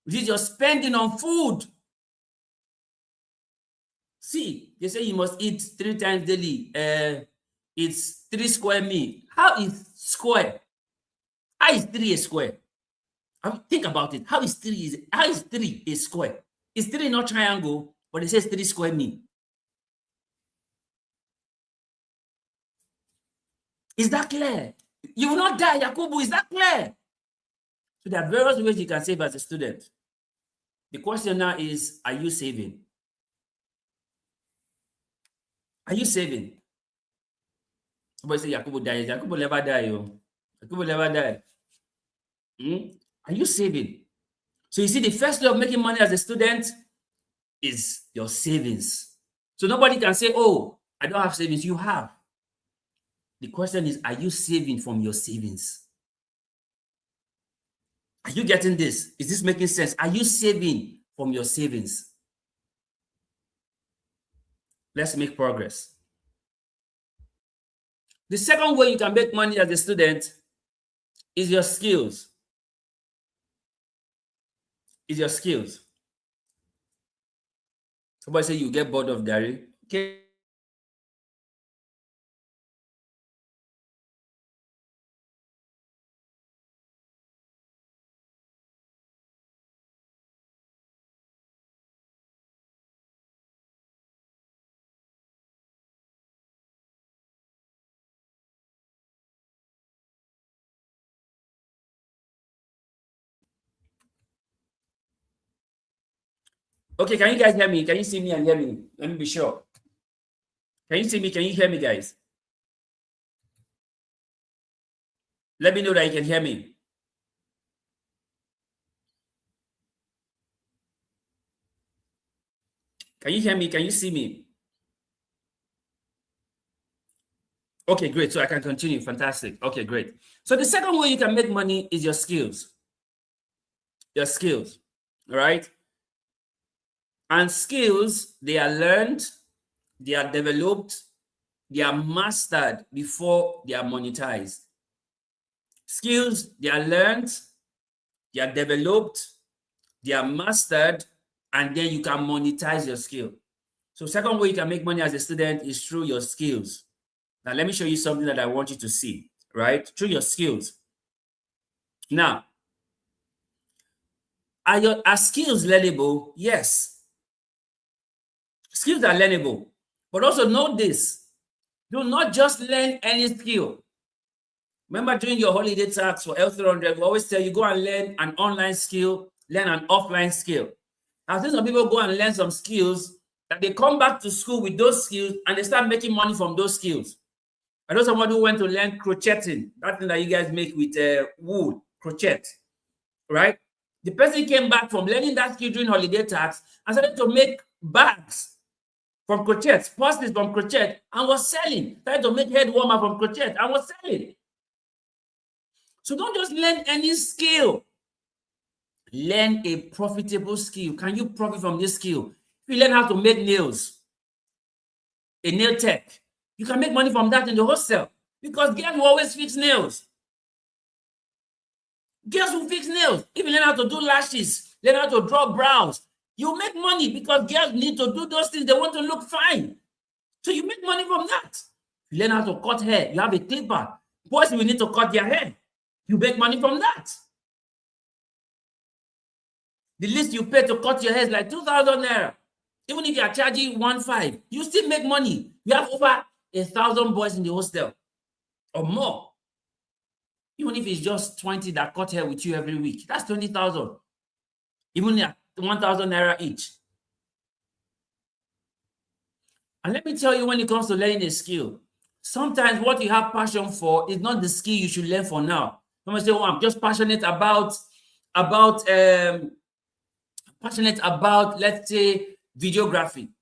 Reduce your spending on food. See, they say you must eat 3 times daily. It's 3 square meal. How is square? How is 3 a square? Think about it. How is 3 a square? Is 3 not triangle, but it says 3 square meal? Is that clear? You will not die, Yakubu. Is that clear? So there are various ways you can save as a student. The question now is, are you saving? Are you saving? Somebody say Yakubu dies. Yakubu never die. Yakubu never die. Are you saving? So you see, the first way of making money as a student is your savings. So nobody can say, oh, I don't have savings. You have. The question is, are you saving from your savings? Are you getting this? Is this making sense? Are you saving from your savings? Let's make progress. The second way you can make money as a student is your skills. Is your skills. Somebody say you get bored of diary. Okay. Okay, can you guys hear me? Can you see me and hear me? Let me be sure. Can you see me? Can you hear me, guys? Let me know that you can hear me. Can you hear me? Can you see me? Okay, great. So I can continue. Fantastic. Okay, great. So the second way you can make money is your skills. Your skills, all right? And skills, they are learned, they are developed, they are mastered before they are monetized. Skills, they are learned, they are developed, they are mastered, and then you can monetize your skill. So second way you can make money as a student is through your skills. Now, let me show you something that I want you to see, right? Through your skills. Now, are skills learnable? Yes. Skills are learnable. But also note this. Do not just learn any skill. Remember, during your holiday tax for L300, we always tell you go and learn an online skill, learn an offline skill. I've seen some people go and learn some skills that they come back to school with those skills and they start making money from those skills. I know someone who went to learn crocheting, that thing that you guys make with wool, crochet, right? The person came back from learning that skill during holiday tax and started to make bags from crochet, purses from crochet, and was selling. Started to make head warmer from crochet and was selling. So don't just learn any skill. Learn a profitable skill. Can you profit from this skill? If you learn how to make nails, a nail tech, you can make money from that in the hostel because girls will always fix nails. Girls will fix nails. If you learn how to do lashes, learn how to draw brows, you make money because girls need to do those things. They want to look fine. So you make money from that. You learn how to cut hair. You have a clipper. Boys will need to cut their hair. You make money from that. The least you pay to cut your hair is like 2,000 naira. Even if you are charging 1,500, you still make money. You have over 1,000 boys in the hostel or more. Even if it's just 20 that cut hair with you every week, that's 20,000. Even at 1,000 naira each. And let me tell you, when it comes to learning a skill, sometimes what you have passion for is not the skill you should learn for now. Someone say, "Oh, I'm just passionate about, let's say, videography."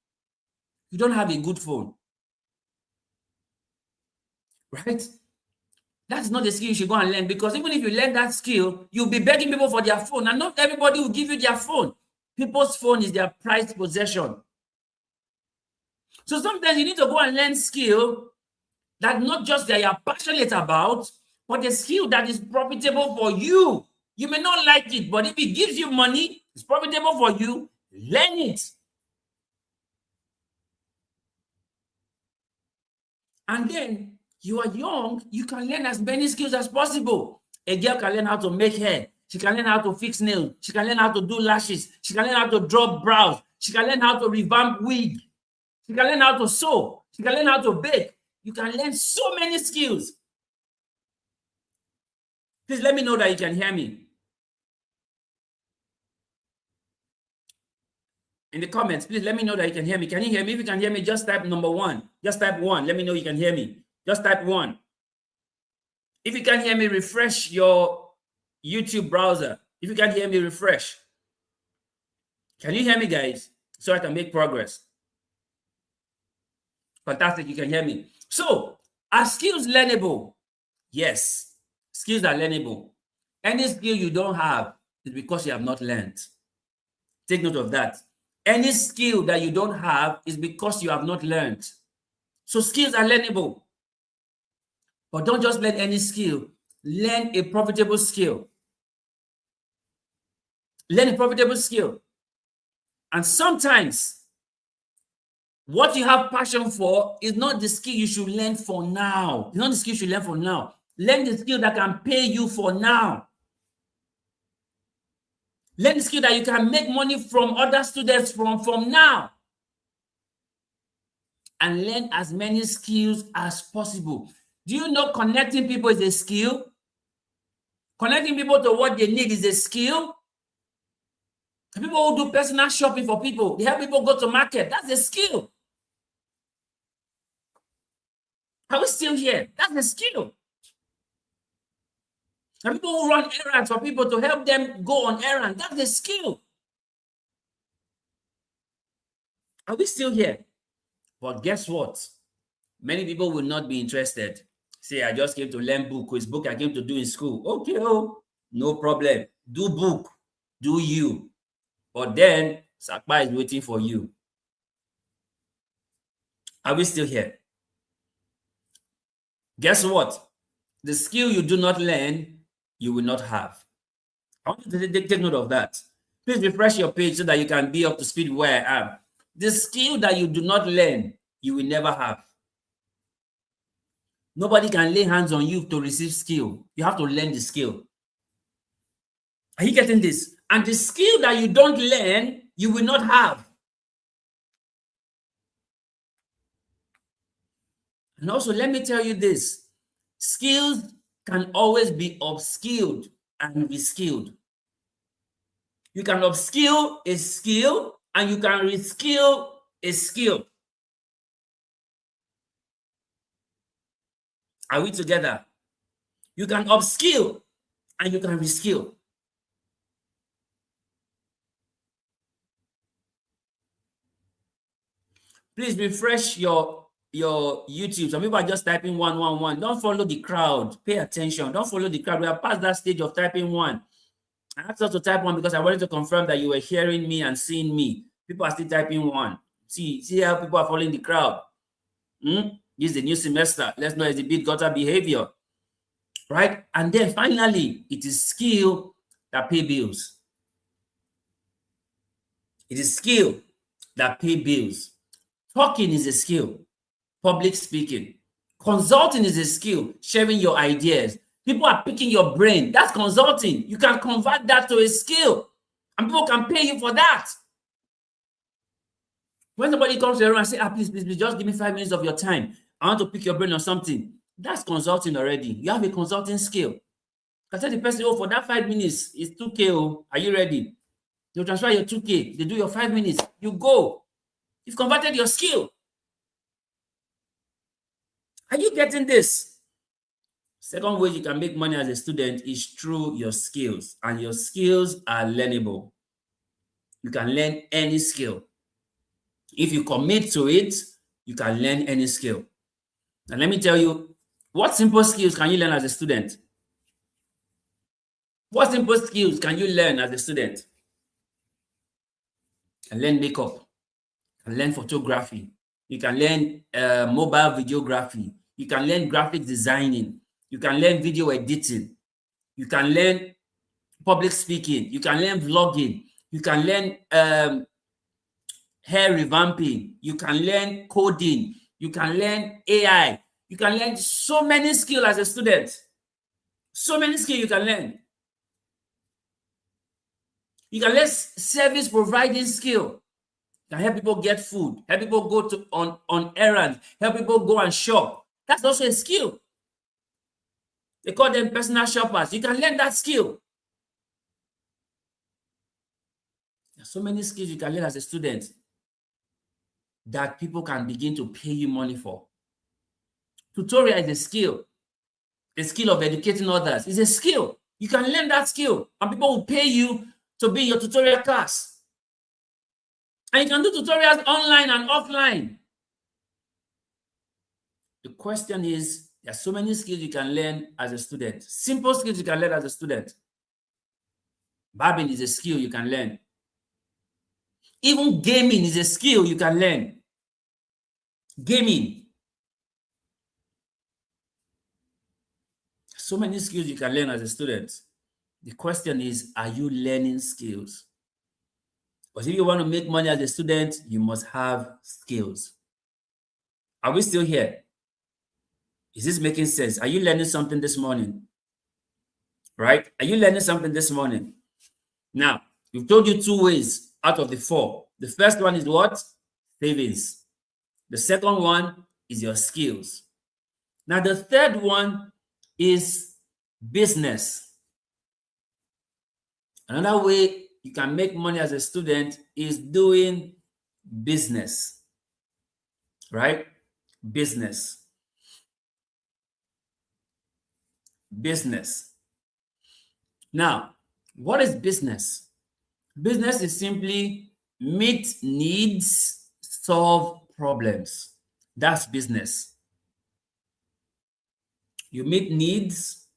You don't have a good phone, right? That's not the skill you should go and learn, because even if you learn that skill, you'll be begging people for their phone, and not everybody will give you their phone. People's phone is their prized possession. So sometimes you need to go and learn skill that not just that you're passionate about, but a skill that is profitable for you. You may not like it, but if it gives you money, it's profitable for you, learn it. And then you are young, you can learn as many skills as possible. A girl can learn how to make hair. She can learn how to fix nails. She can learn how to do lashes. She can learn how to draw brows. She can learn how to revamp wig. She can learn how to sew. She can learn how to bake. You can learn so many skills. Please let me know that you can hear me. In the comments, please let me know that you can hear me. Can you hear me? If you can hear me, just type number 1. Just type 1. Let me know you can hear me. Just type 1. If you can hear me, refresh your YouTube browser. If you can hear me, refresh. Can you hear me, guys? So I can make progress. Fantastic, you can hear me. So, are skills learnable? Yes, skills are learnable. Any skill you don't have is because you have not learned. Take note of that. Any skill that you don't have is because you have not learned. So skills are learnable. But don't just learn any skill. Learn a profitable skill. Learn a profitable skill. And sometimes what you have passion for is not the skill you should learn for now. It's not the skill you should learn for now. Learn the skill that can pay you for now. Learn the skill that you can make money from other students from now. And learn as many skills as possible. Do you know connecting people is a skill? Connecting people to what they need is a skill. People who do personal shopping for people, they help people go to market. That's a skill. Are we still here? That's a skill. And people who run errands for people to help them go on errands, that's a skill. Are we still here? But guess what? Many people will not be interested. Say, I just came to learn book. It's book I came to do in school. Okay, oh, no problem. Do book. Do you. But then, Sakpa is waiting for you. Are we still here? Guess what? The skill you do not learn, you will not have. I want you to take note of that. Please refresh your page so that you can be up to speed where I am. The skill that you do not learn, you will never have. Nobody can lay hands on you to receive skill. You have to learn the skill. Are you getting this? And the skill that you don't learn, you will not have. And also, let me tell you this. Skills can always be upskilled and reskilled. You can upskill a skill and you can reskill a skill. Are we together? You can upskill and you can reskill. Please refresh your your YouTube. Some people are just typing 111. Don't follow the crowd. Pay attention. Don't follow the crowd. We are past that stage of typing one. I asked us to type one because I wanted to confirm that you were hearing me and seeing me. People are still typing one. See how people are following the crowd. This is the new semester. Let's know it's the big gutter behavior. Right? And then finally, it is skill that pay bills. It is skill that pay bills. Talking is a skill. Public speaking. Consulting is a skill. Sharing your ideas. People are picking your brain. That's consulting. You can convert that to a skill. And people can pay you for that. When somebody comes to your room and say, please, just give me 5 minutes of your time. I want to pick your brain on something. That's consulting already. You have a consulting skill. You can tell the person, for that 5 minutes, it's 2K. Oh, are you ready? They'll transfer your 2K. They do your 5 minutes. You go. You've converted your skill. Are you getting this? Second way you can make money as a student is through your skills. And your skills are learnable. You can learn any skill. If you commit to it, you can learn any skill. And let me tell you, what simple skills can you learn as a student? What simple skills can you learn as a student? You can learn makeup. You can learn photography. You can learn mobile videography. You can learn graphic designing. You can learn video editing. You can learn public speaking. You can learn vlogging. You can learn hair revamping. You can learn coding. You can learn AI. You can learn so many skills as a student. So many skills you can learn. You can learn service providing skill. You can help people get food, help people go to on errands, help people go and shop. That's also a skill. They call them personal shoppers. You can learn that skill. There's so many skills you can learn as a student that people can begin to pay you money for. Tutorial is a skill. The skill of educating others is a skill. You can learn that skill, and people will pay you to be in your tutorial class. And you can do tutorials online and offline. The question is, there are so many skills you can learn as a student. Simple skills you can learn as a student. Barbing is a skill you can learn. Even gaming is a skill you can learn. Gaming. So many skills you can learn as a student. The question is, are you learning skills? Because if you want to make money as a student, you must have skills. Are we still here? Is this making sense? Are you learning something this morning? Right? Are you learning something this morning? Now, we've told you 2 ways out of the 4. The first one is what? Savings. The second one is your skills. Now, the third one is business. Another way you can make money as a student is doing business. Right? Business. Business. Now, what is business? Business is simply meet needs, solve problems. That's business. You meet needs,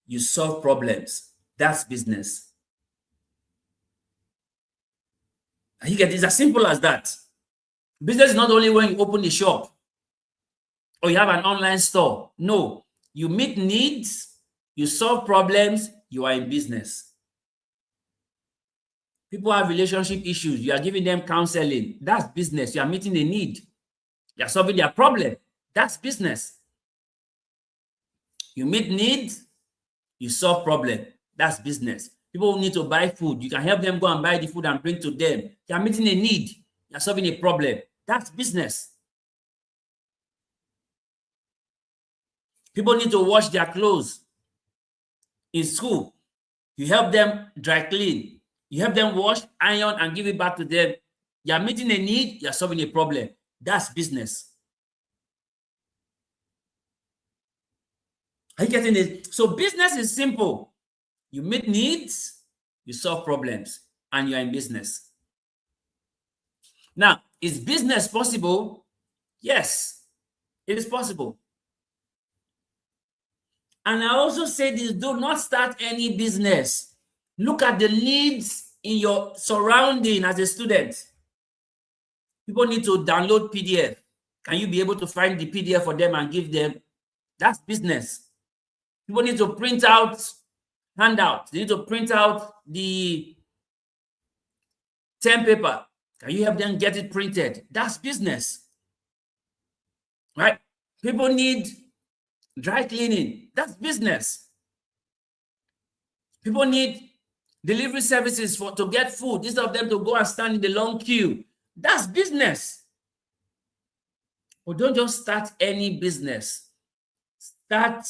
you solve problems. That's business. And you get it's as simple as that. Business is not only when you open a shop or you have an online store. No, you meet needs, you solve problems, you are in business. People have relationship issues. You are giving them counseling. That's business. You are meeting a need. You are solving their problem. That's business. You meet needs, you solve problem. That's business. People who need to buy food, you can help them go and buy the food and bring to them. You are meeting a need. You are solving a problem. That's business. People need to wash their clothes in school. You help them dry clean. You help them wash, iron, and give it back to them. You are meeting a need, you are solving a problem. That's business. Are you getting it? So business is simple. You meet needs, you solve problems, and you are in business. Now, is business possible? Yes. It is possible. And I also say this, do not start any business. Look at the needs in your surrounding as a student. People need to download PDF. Can you be able to find the PDF for them and give them? That's business. People need to print out handouts. They need to print out the term paper. Can you help them get it printed? That's business. Right? People need dry cleaning. That's business. People need delivery services to get food instead of them to go and stand in the long queue. That's business. But don't just start any business. Start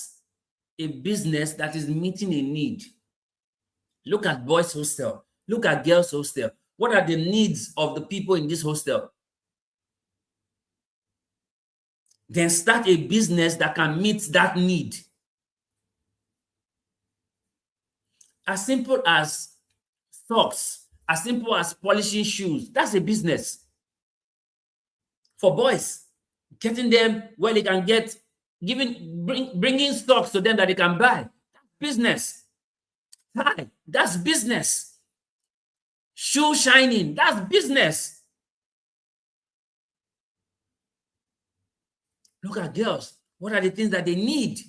a business that is meeting a need. Look at boys' hostel. Look at girls' hostel. What are the needs of the people in this hostel? Then start a business that can meet that need. As simple as socks, as simple as polishing shoes. That's a business. For boys, getting them where they can get, bringing stocks to them that they can buy. That's business. That's business. Shoe shining. That's business. Look at girls. What are the things that they need?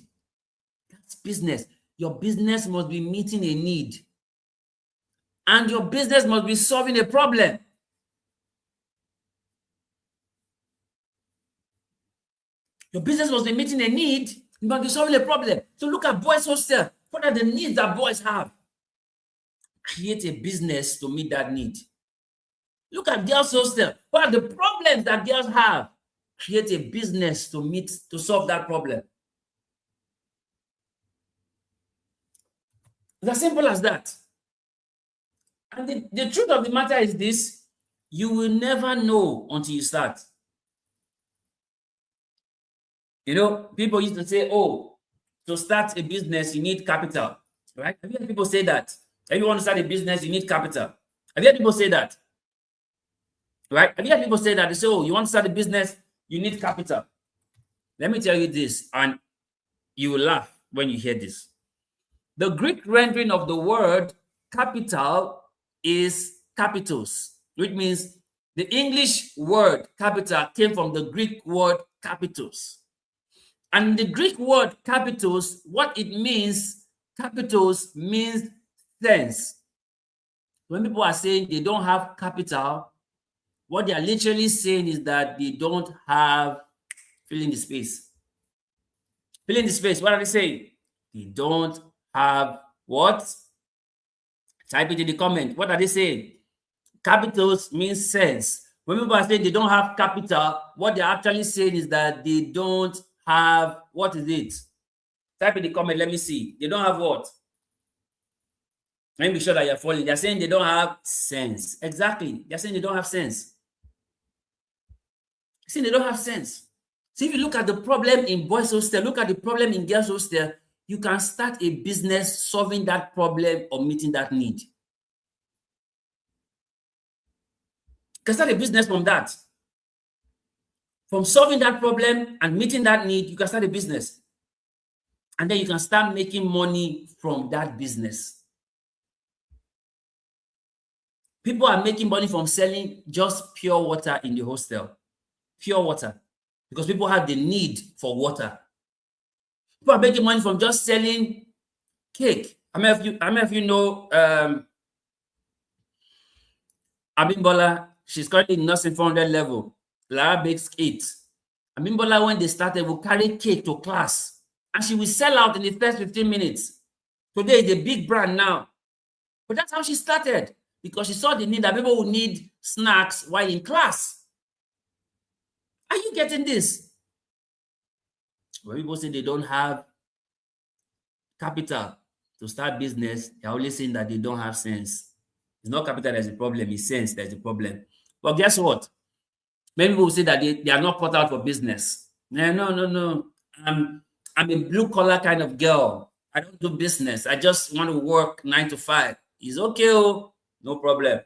That's business. Your business must be meeting a need. And your business must be solving a problem. Your business must be meeting a need. You must be solving a problem. So look at boys' hostel. What are the needs that boys have? Create a business to meet that need. Look at girls' hostel. What are the problems that girls have? Create a business to solve that problem. It's as simple as that. And the truth of the matter is this: you will never know until you start. You know, people used to say, oh, to start a business, you need capital, right? Have you heard people say that? If you want to start a business, you need capital. Have you heard people say that? Right? Have you heard people say that? They say, oh, you want to start a business, you need capital. Let me tell you this, and you will laugh when you hear this. The Greek rendering of the word capital is capitos, which means the English word capital came from the Greek word capitos. And the Greek word capitos, what it means, capitos means sense. When people are saying they don't have capital, what they are literally saying is that they don't have, fill in the space. Fill in the space. What are they saying? They don't have what? Type it in the comment. What are they saying? Capitals means sense. When people are saying they don't have capital, what they're actually saying is that they don't have, what is it? Type in the comment, let me see. They don't have what? Let me be sure that you're following. They're saying they don't have sense. Exactly. They're saying they don't have sense. They're saying they don't have sense. So if you look at the problem in boys' hostel, look at the problem in girls' hostel, you can start a business solving that problem or meeting that need. You can start a business from that. From solving that problem and meeting that need, you can start a business. And then you can start making money from that business. People are making money from selling just pure water in the hostel. Pure water. Because people have the need for water. People are making money from just selling cake. How many of you know Abimbola? She's currently in nursing 400 level. Lara bakes 8. Abimbola, when they started, will carry cake to class. And she will sell out in the first 15 minutes. Today, it's a big brand now. But that's how she started. Because she saw the need that people would need snacks while in class. Are you getting this? When people say they don't have capital to start business, they're only saying that they don't have sense. It's not capital that's the problem, it's sense that's the problem. But guess what? Many people say that they are not cut out for business. No. I'm a blue collar kind of girl. I don't do business. I just want to work 9 to 5. It's okay, oh, no problem.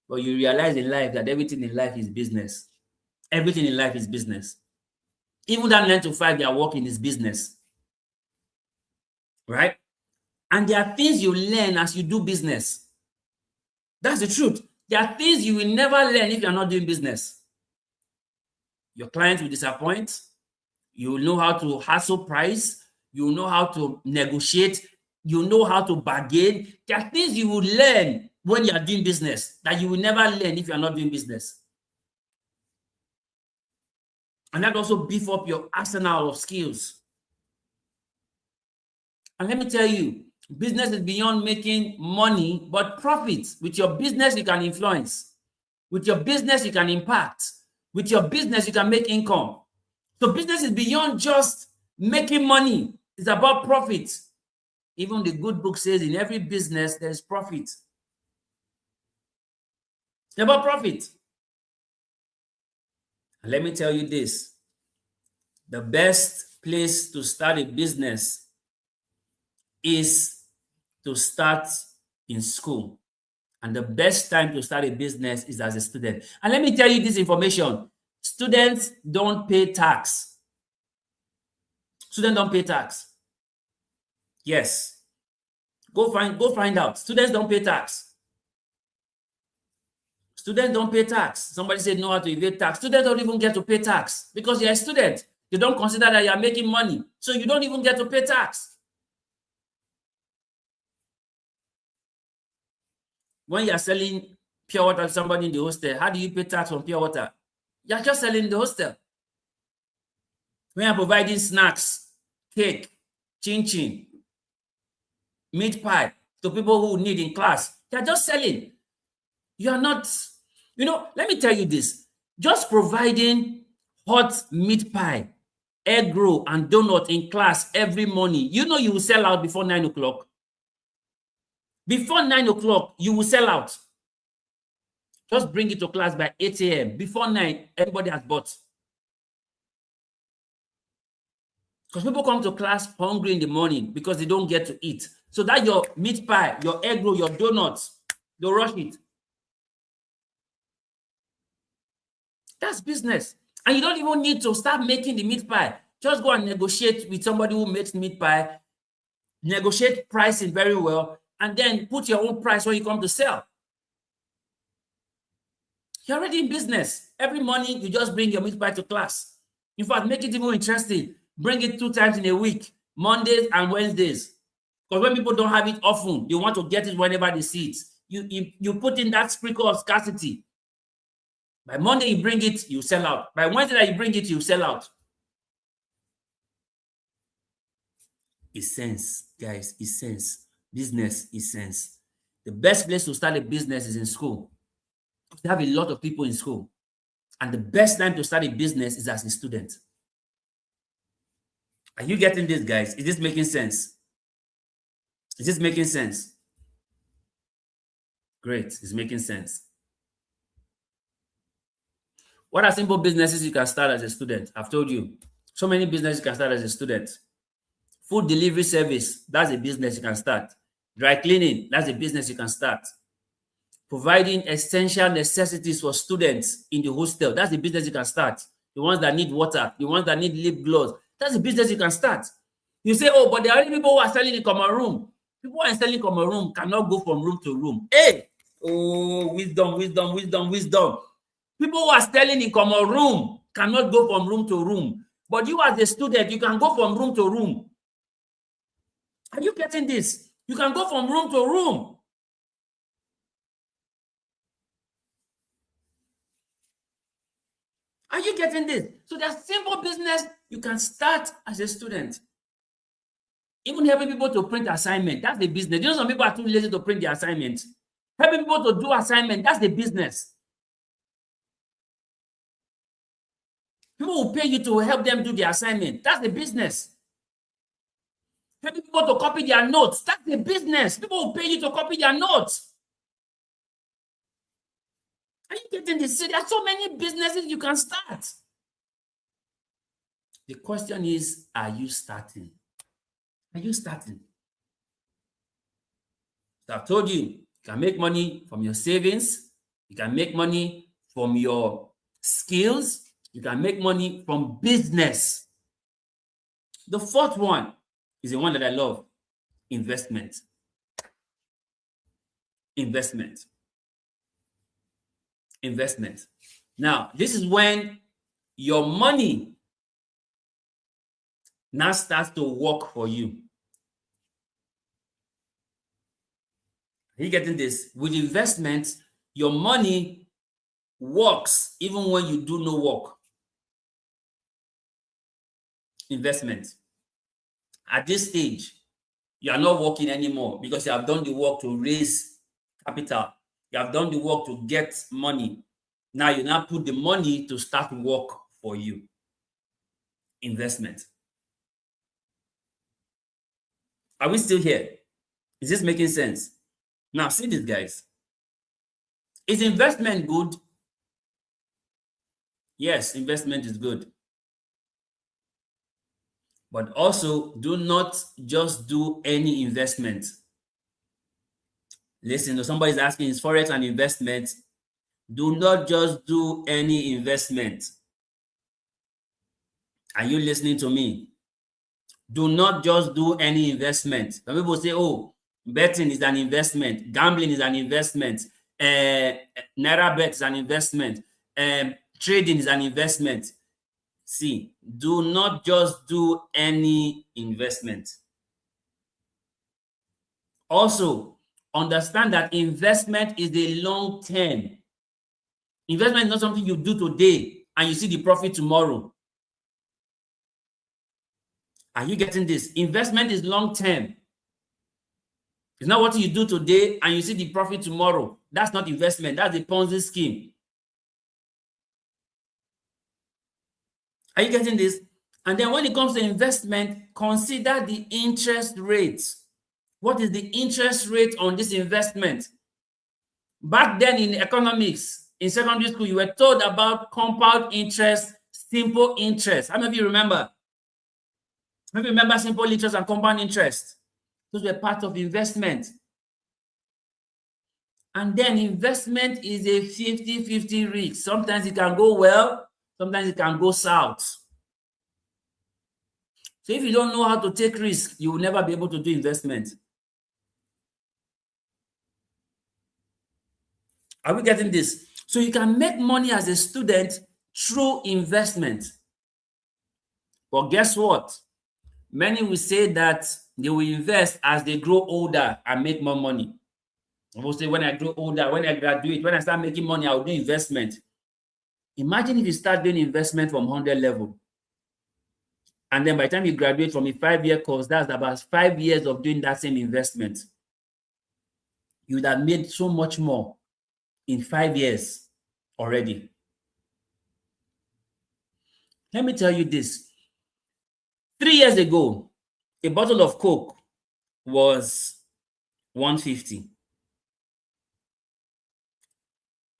But you realize in life that everything in life is business. Everything in life is business. Even that 9 to 5 they are working is business, right? And there are things you learn as you do business. That's the truth. There are things you will never learn if you're not doing business. Your clients will disappoint. You will know how to hustle price. You will know how to negotiate. You know how to bargain. There are things you will learn when you are doing business that you will never learn if you are not doing business. And that also beef up your arsenal of skills. And let me tell you, business is beyond making money, but profits. With your business, you can influence. With your business, you can impact. With your business, you can make income. So business is beyond just making money. It's about profit. Even the good book says in every business, there's profit. It's about profit. And let me tell you this. The best place to start a business is to start in school. And the best time to start a business is as a student. And let me tell you this information. Students don't pay tax. Students don't pay tax. Yes. Go find out. Students don't pay tax. Students don't pay tax. Somebody said know how to evade tax. Students don't even get to pay tax because you're a student. You don't consider that you're making money. So you don't even get to pay tax. When you're selling pure water to somebody in the hostel, how do you pay tax on pure water? You're just selling the hostel. When you're providing snacks, cake, chin-chin, meat pie to people who need in class, you're just selling. You are not, let me tell you this. Just providing hot meat pie, egg roll, and donut in class every morning, you will sell out before 9 o'clock. Before 9 o'clock, you will sell out. Just bring it to class by 8 a.m. Before 9, everybody has bought. Because people come to class hungry in the morning because they don't get to eat. So that your meat pie, your egg roll, your donuts, they'll rush it. That's business. And you don't even need to start making the meat pie. Just go and negotiate with somebody who makes meat pie, negotiate pricing very well, and then put your own price when you come to sell. You're already in business. Every morning, you just bring your meat pie to class. In fact, make it even interesting. Bring it 2 times in a week, Mondays and Wednesdays. Because when people don't have it often, they want to get it whenever they see it. You put in that sprinkle of scarcity. By Monday, you bring it, you sell out. By Wednesday, you bring it, you sell out. It's sense, guys. It's sense. Business is sense. The best place to start a business is in school. You have a lot of people in school. And the best time to start a business is as a student. Are you getting this, guys? Is this making sense? Is this making sense? Great. It's making sense. What are simple businesses you can start as a student? I've told you. So many businesses you can start as a student. Food delivery service, that's a business you can start. Dry cleaning, that's a business you can start. Providing essential necessities for students in the hostel, that's a business you can start. The ones that need water, the ones that need lip gloss, that's a business you can start. You say, oh, but there are only people who are selling in common room. People who are selling common room cannot go from room to room. Hey! Oh, wisdom, wisdom, wisdom, wisdom. People who are selling in common room cannot go from room to room. But you as a student, you can go from room to room. Are you getting this? You can go from room to room. Are you getting this? So there's simple business you can start as a student. Even helping people to print assignment, that's the business. Some people are too lazy to print the assignment. Helping people to do assignment, that's the business. People will pay you to help them do the assignment. That's the business. Helping people to copy their notes, that's the business. People will pay you to copy their notes. Are you getting this? See, there are so many businesses you can start. The question is, are you starting? Are you starting? So I've told you can make money from your savings. You can make money from your skills. You can make money from business. The fourth one is the one that I love: investment. Investment. Investment. Now, this is when your money now starts to work for you. Are you getting this? With investment, your money works even when you do no work. Investment. At this stage, you are not working anymore because you have done the work to raise capital. You have done the work to get money. Now you now put the money to start work for you. Investment. Are we still here? Is this making sense? Now, see this, guys. Is investment good? Yes, investment is good. But also, do not just do any investment. Listen, if somebody's asking, is Forex an investment? Do not just do any investment. Are you listening to me? Do not just do any investment. Some people say, oh, betting is an investment, gambling is an investment, Naira bet is an investment, trading is an investment. See, do not just do any investment. Also, understand that investment is a long term. Investment is not something you do today and you see the profit tomorrow. Are you getting this? Investment is long term. It's not what you do today and you see the profit tomorrow. That's not investment. That's a Ponzi scheme. Are you getting this? And then when it comes to investment, consider the interest rate. What is the interest rate on this investment? Back then in economics, in secondary school, you were told about compound interest, simple interest. How many of you remember? Maybe remember simple interest and compound interest. Those were part of investment. And then investment is a 50-50 risk. Sometimes it can go well, sometimes it can go south. So if you don't know how to take risk, you will never be able to do investment. Are we getting this? So you can make money as a student through investment. But guess what? Many will say that they will invest as they grow older and make more money. Some will say, when I grow older, when I graduate, when I start making money, I'll do investment. Imagine if you start doing investment from 100 level. And then by the time you graduate from a 5-year course, that's about 5 years of doing that same investment. You would have made so much more in 5 years already. Let me tell you this. 3 years ago, a bottle of Coke was 150.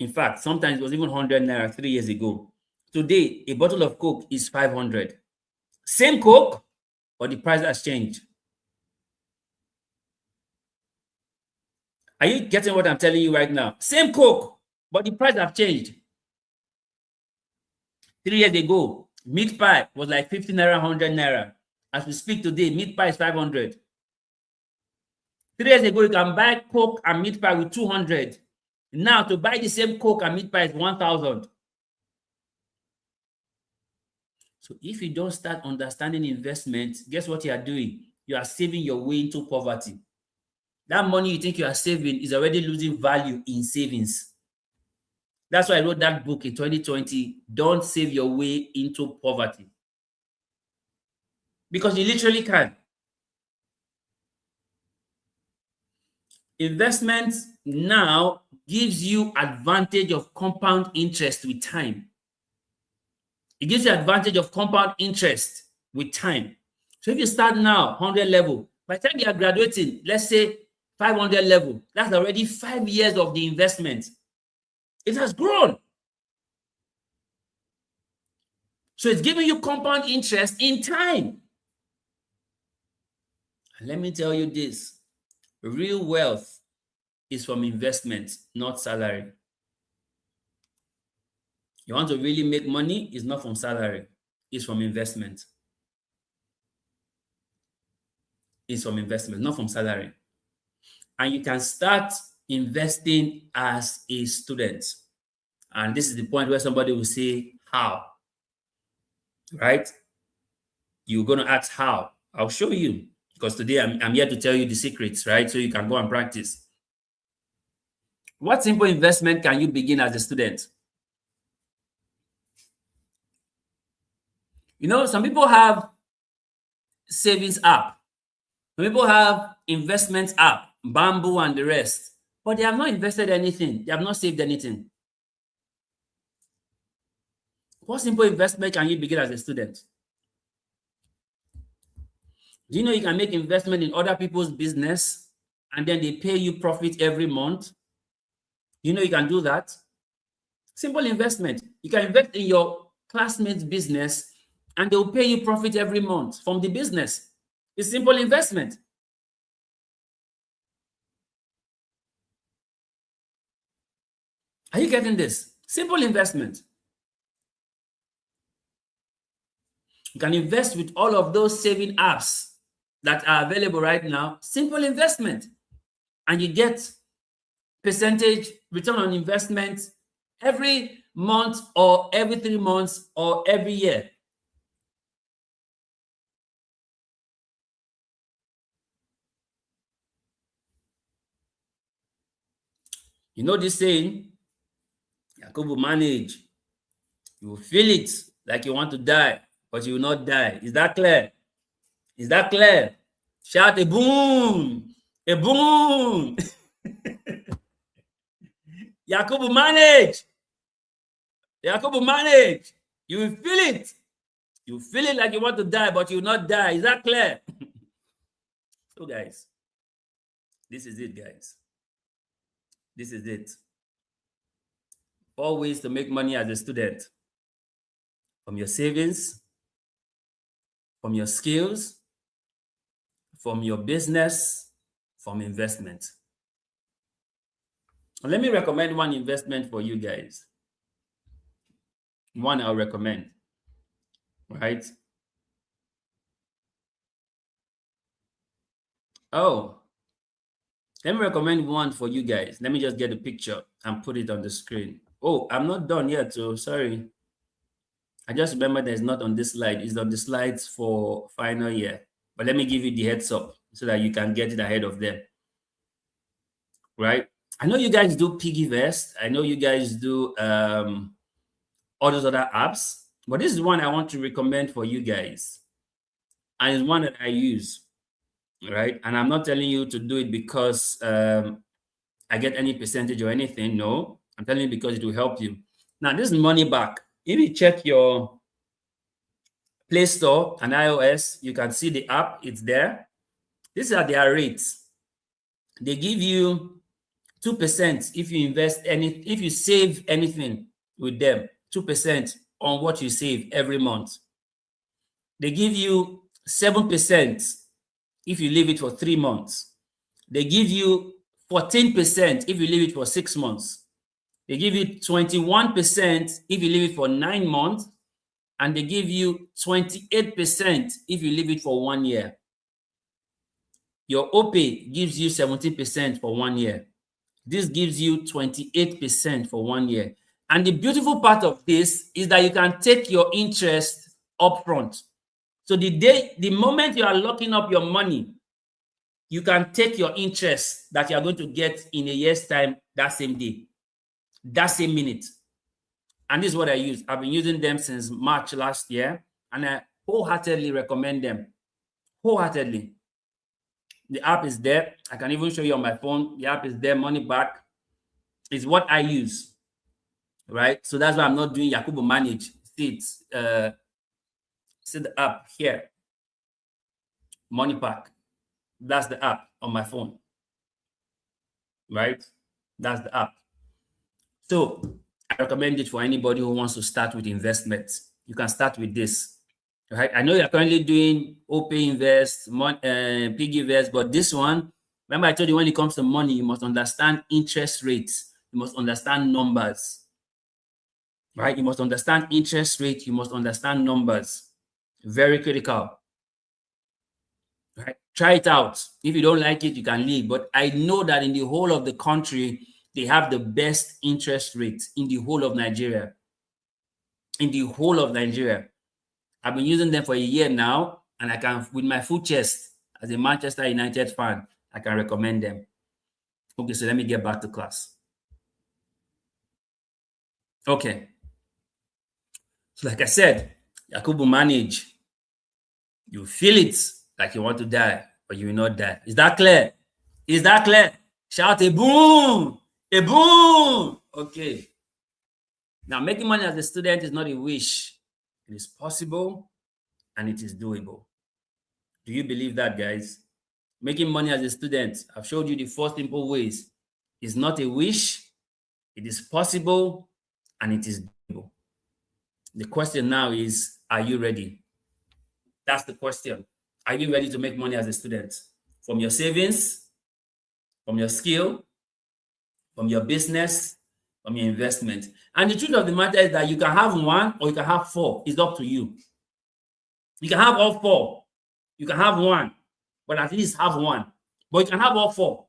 In fact, sometimes it was even 100 naira 3 years ago. Today, a bottle of Coke is 500. Same Coke, but the price has changed. Are you getting what I'm telling you right now? Same Coke, but the price have changed. 3 years ago, meat pie was like 50 naira, 100 naira. As we speak today, meat pie is 500. 3 years ago, you can buy Coke and meat pie with 200. Now, to buy the same Coke and meat pie is 1,000. So if you don't start understanding investment, guess what you are doing? You are saving your way into poverty. That money you think you are saving is already losing value in savings. That's why I wrote that book in 2020, Don't Save Your Way into Poverty. Because you literally can. Investment now gives you advantage of compound interest with time. It gives you advantage of compound interest with time. So if you start now, 100 level, by the time you are graduating, let's say 500 level, that's already 5 years of the investment. It has grown. So it's giving you compound interest in time. And let me tell you this, real wealth is from investment, not salary. You want to really make money, it's not from salary, it's from investment. It's from investment, not from salary. And you can start investing as a student. And this is the point where somebody will say, how? Right? You're going to ask how. I'll show you because today I'm here to tell you the secrets, right? So you can go and practice. What simple investment can you begin as a student? You know, some people have savings app. Some people have investment app, Bamboo and the rest, but they have not invested anything. They have not saved anything. What simple investment can you begin as a student? Do you know you can make investment in other people's business and then they pay you profit every month? You know you can do that? Simple investment. You can invest in your classmates' business and they'll pay you profit every month from the business. It's simple investment. Are you getting this? Simple investment. You can invest with all of those saving apps that are available right now. Simple investment. And you get percentage return on investment every month or every 3 months or every year. You know this saying, Yakubu manage. You will feel it like you want to die, but you will not die. Is that clear? Is that clear? Shout a boom! A boom! Yakubu manage! Yakubu manage! You will feel it. You feel it like you want to die, but you will not die. Is that clear? So, guys, this is it, guys. This is it. 4 ways to make money as a student. From your savings, from your skills, from your business, from investment. Let me recommend one investment for you guys. One I'll recommend, right? Oh, let me recommend one for you guys. Let me just get a picture and put it on the screen. Oh, I'm not done yet, so sorry. I just remember it's not on this slide. It's on the slides for final year. But let me give you the heads up so that you can get it ahead of them. Right? I know you guys do Piggyvest. I know you guys do all those other apps. But this is one I want to recommend for you guys. And it's one that I use. Right? And I'm not telling you to do it because I get any percentage or anything. No, I'm telling you because it will help you. Now, this is money back. If you check your Play Store and iOS, you can see the app. It's there. These are their rates. They give you 2% if you if you save anything with them. 2% on what you save every month. They give you 7% if you leave it for 3 months. They give you 14% if you leave it for 6 months. They give you 21% if you leave it for 9 months. And they give you 28% if you leave it for 1 year. Your OPay gives you 17% for 1 year. This gives you 28% for 1 year. And the beautiful part of this is that you can take your interest upfront. So the moment you are locking up your money, you can take your interest that you are going to get in a year's time that same day, that same minute. And this is what I use. I've been using them since March last year, and I wholeheartedly recommend them. Wholeheartedly. The app is there. I can even show you on my phone. The app is there. Money back is what I use. Right? So that's why I'm not doing Yakubu Manage. See the app here. Money Pack. That's the app on my phone. Right? That's the app. So I recommend it for anybody who wants to start with investments. You can start with this. Right? I know you're currently doing OPay Invest, Piggyvest, but this one, remember I told you when it comes to money, you must understand interest rates. You must understand numbers. right? You must understand interest rate. You must understand numbers. Very critical, right? Try it out. If you don't like it, you can leave. But I know that in the whole of the country, they have the best interest rate in the whole of Nigeria. In the whole of Nigeria. I've been using them for a year now, and I can, with my full chest, as a Manchester United fan, I can recommend them. Okay, so let me get back to class. Okay. So like I said, Yakubu manage. You feel it like you want to die, but you will not die. Is that clear? Is that clear? Shout a boom! A boom! Okay. Now, making money as a student is not a wish. It is possible and it is doable. Do you believe that, guys? Making money as a student, I've showed you the four simple ways. It's not a wish, it is possible, and it is doable. The question now is, are you ready? That's the question. Are you ready to make money as a student? From your savings, from your skill, from your business, from your investment. And the truth of the matter is that you can have one or you can have four. It's up to you. You can have all four. You can have one, but at least have one. But you can have all four.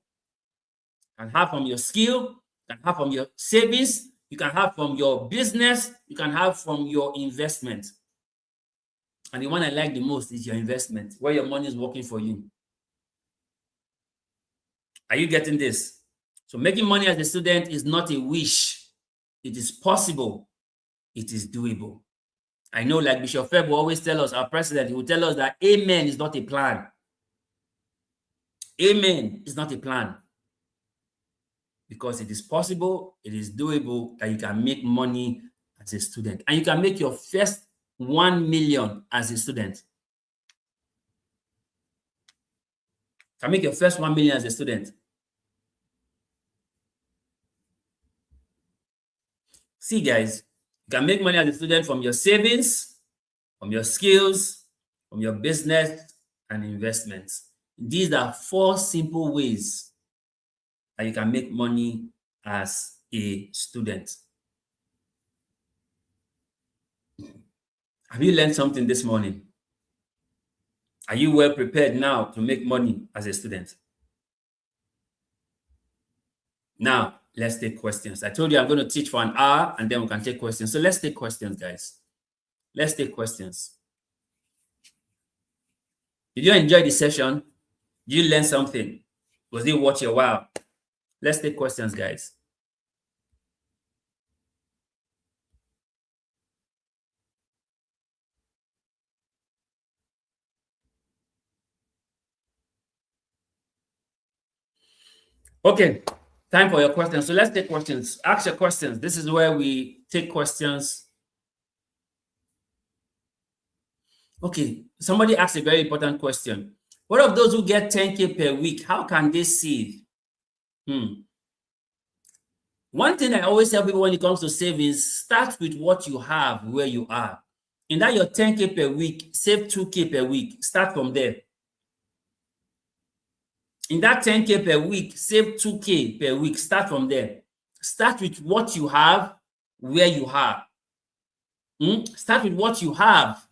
You can have from your skill, you can have from your savings, you can have from your business, you can have from your investment. And the one I like the most is your investment, where your money is working for you. Are you getting this? So making money as a student is not a wish. It is possible. It is doable. I know, like Bishop Feb will always tell us, our president, he will tell us that amen is not a plan. Amen is not a plan. Because it is possible, it is doable that you can make money as a student. And you can make your first 1 million as a student. You can make your first 1 million as a student. See, guys, you can make money as a student from your savings, from your skills, from your business and investments. These are four simple ways that you can make money as a student. Have you learned something this morning? Are you well prepared now to make money as a student? Now, let's take questions. I told you I'm going to teach for an hour and then we can take questions. So let's take questions, guys. Let's take questions. Did you enjoy the session? Did you learn something? Was it worth your while? Let's take questions, guys. Okay, time for your questions. So let's take questions. Ask your questions. This is where we take questions. Okay, somebody asked a very important question. What of those who get 10K per week? How can they save? One thing I always tell people when it comes to savings, start with what you have where you are. In that your 10K per week, save 2K per week. Start from there. In that 10K per week, save 2K per week. Start from there. Start with what you have where you are. Start with what you have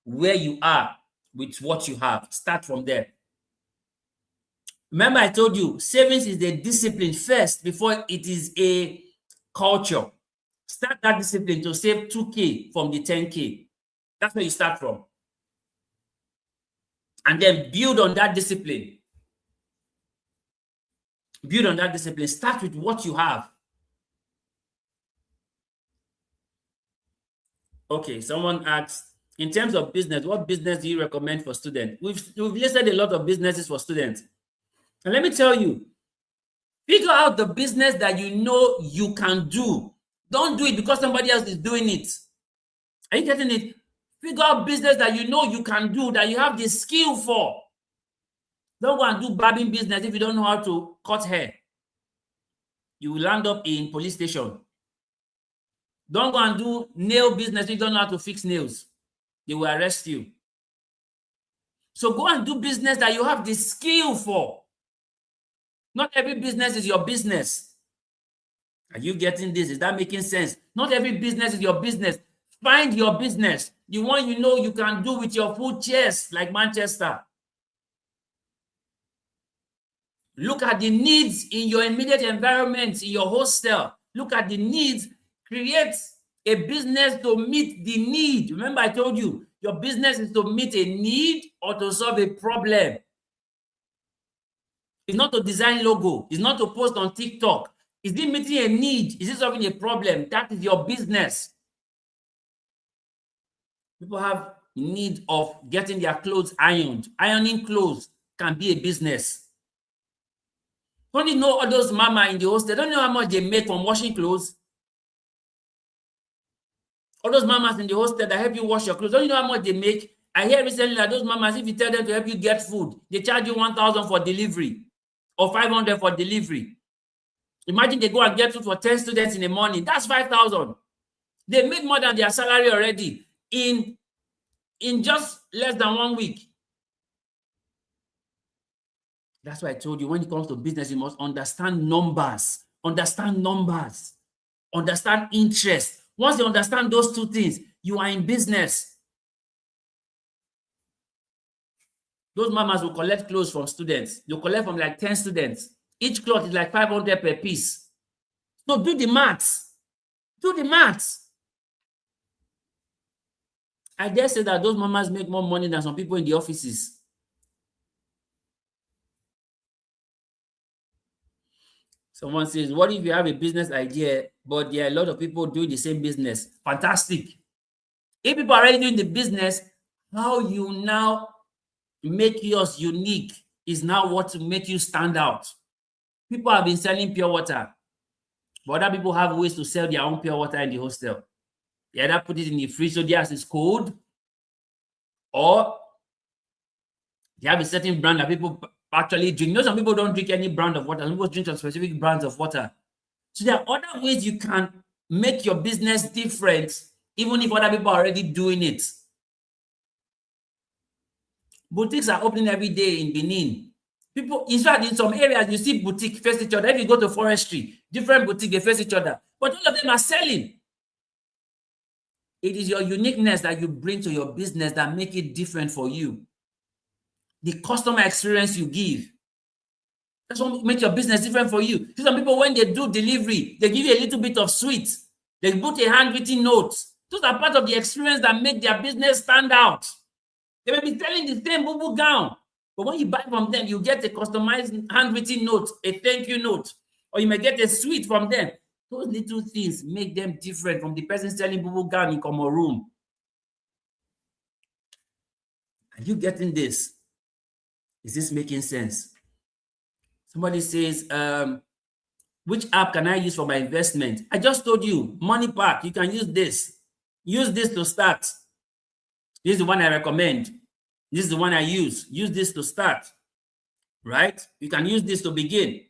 where you are with what you have. Start from there. Remember, I told you savings is a discipline first before it is a culture. Start that discipline to save 2K from the 10K. That's where you start from. And then build on that discipline. Build on that discipline. Start with what you have. Okay, someone asked, in terms of business, what business do you recommend for students? We've listed a lot of businesses for students. And let me tell you, figure out the business that you know you can do. Don't do it because somebody else is doing it. Are you getting it? Figure out business that you know you can do, that you have the skill for. Don't go and do barbing business if you don't know how to cut hair. You will land up in police station. Don't go and do nail business if you don't know how to fix nails. They will arrest you. So go and do business that you have the skill for. Not every business is your business. Are you getting this? Is that making sense? Not every business is your business. Find your business, the one you know you can do with your full chest, like Manchester. Look at the needs in your immediate environment, in your hostel. Look at the needs. Create a business to meet the need. Remember, I told you, your business is to meet a need or to solve a problem. It's not to design logo. It's not to post on TikTok. Is it meeting a need? Is it solving a problem? That is your business. People have need of getting their clothes ironed. Ironing clothes can be a business. Don't you know all those mama in the hostel? Don't you know how much they make from washing clothes? All those mamas in the hostel that help you wash your clothes, don't you know how much they make? I hear recently that those mamas, if you tell them to help you get food, they charge you 1,000 for delivery or 500 for delivery. Imagine they go and get food for 10 students in the morning. That's 5,000. They made more than their salary already in just less than 1 week. That's why I told you, when it comes to business, you must understand numbers, understand interest. Once you understand those two things, you are in business. Those mamas will collect clothes from students. They'll collect from like 10 students. Each cloth is like 500 per piece. So do the maths. Do the maths. I dare say that those mamas make more money than some people in the offices. Someone says, what if you have a business idea, but there are a lot of people doing the same business? Fantastic. If people are already doing the business, how you now make yours unique is now what to make you stand out. People have been selling pure water, but other people have ways to sell their own pure water in the hostel. They either put it in the fridge so theirs is cold, or they have a certain brand that people actually drink. You know, some people don't drink any brand of water. Some people drink some specific brands of water. So there are other ways you can make your business different, even if other people are already doing it. Boutiques are opening every day in Benin. People, in fact, in some areas, you see boutique face each other. If you go to forestry, different boutiques, they face each other. But all of them are selling. It is your uniqueness that you bring to your business that make it different for you. The customer experience you give. That's what makes your business different for you. See, some people, when they do delivery, they give you a little bit of sweet. They put a handwritten note. Those are part of the experience that make their business stand out. They may be selling the same boo gown, but when you buy from them, you get a customized handwritten note, a thank you note, or you may get a sweet from them. Those little things make them different from the person selling boo gown in common room. Are you getting this? Is this making sense? Somebody says, which app can I use for my investment? I just told you, Money Park. You can use this. Use this to start. This is the one I recommend. This is the one I use. Use this to start, right? You can use this to begin.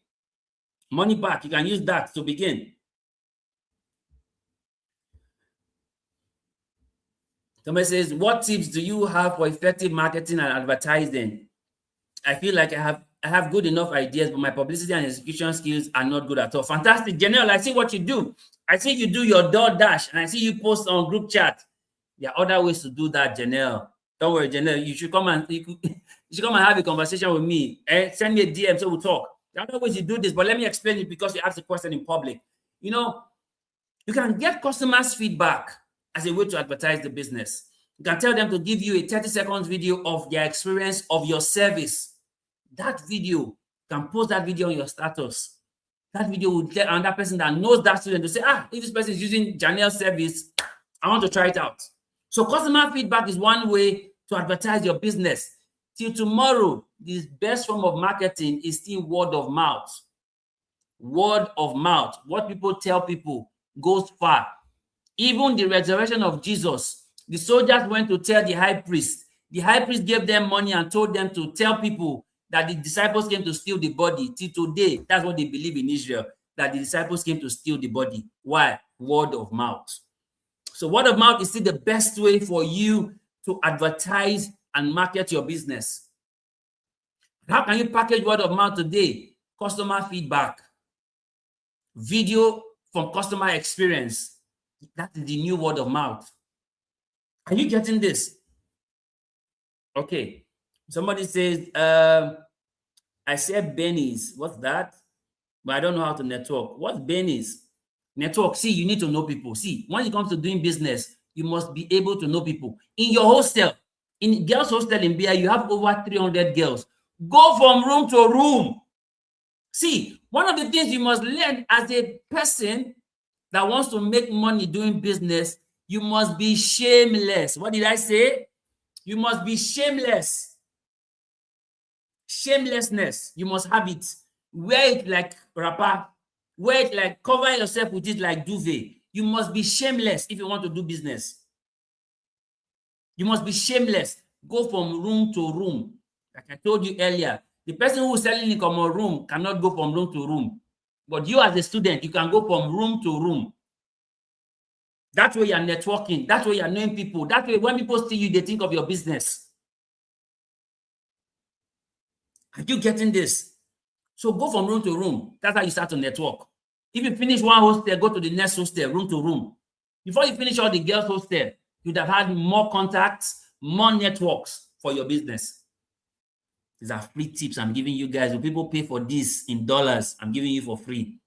Money Park, you can use that to begin. Somebody says, what tips do you have for effective marketing and advertising? I feel like I have good enough ideas, but my publicity and execution skills are not good at all. Fantastic. Janelle, I see what you do. I see you do your DoorDash, and I see you post on group chat. There are other ways to do that, Janelle. Don't worry, Janelle. You should come and have a conversation with me. Send me a DM so we'll talk. There are other ways you do this, but let me explain it because you asked the question in public. You know, you can get customers' feedback as a way to advertise the business. You can tell them to give you a 30-second video of their experience of your service. That video, you can post that video on your status. That video will tell another person that knows that student to say, if this person is using Janelle's service, I want to try it out. So customer feedback is one way to advertise your business. Till tomorrow, the best form of marketing is still word of mouth. Word of mouth. What people tell people goes far. Even the resurrection of Jesus, the soldiers went to tell the high priest. The high priest gave them money and told them to tell people that the disciples came to steal the body. Till today, that's what they believe in Israel, that the disciples came to steal the body. Why? Word of mouth. So word of mouth is still the best way for you to advertise and market your business. How can you package word of mouth today? Customer feedback, video from customer experience. That is the new word of mouth. Are you getting this? Okay. Somebody says, I said Benny's. What's that? But I don't know how to network. What's Benny's? Network. See, you need to know people. See, when it comes to doing business, you must be able to know people. In your hostel, in girls' hostel in BI, you have over 300 girls. Go from room to room. See, one of the things you must learn as a person that wants to make money doing business, you must be shameless. What did I say? You must be shameless. Shamelessness, you must have it. Wear it like wrapper. Wear it like, cover yourself with it like duvet. You must be shameless if you want to do business. You must be shameless. Go from room to room. Like I told you earlier, the person who is selling in common room cannot go from room to room. But you as a student, you can go from room to room. That way you're networking. That way you're knowing people. That way when people see you, they think of your business. Are you getting this? So go from room to room. That's how you start to network. If you finish one hostel, go to the next hostel, room to room. Before you finish all the girls' hostel, you'd have had more contacts, more networks for your business. These are free tips I'm giving you guys. When people pay for this in dollars, I'm giving you for free.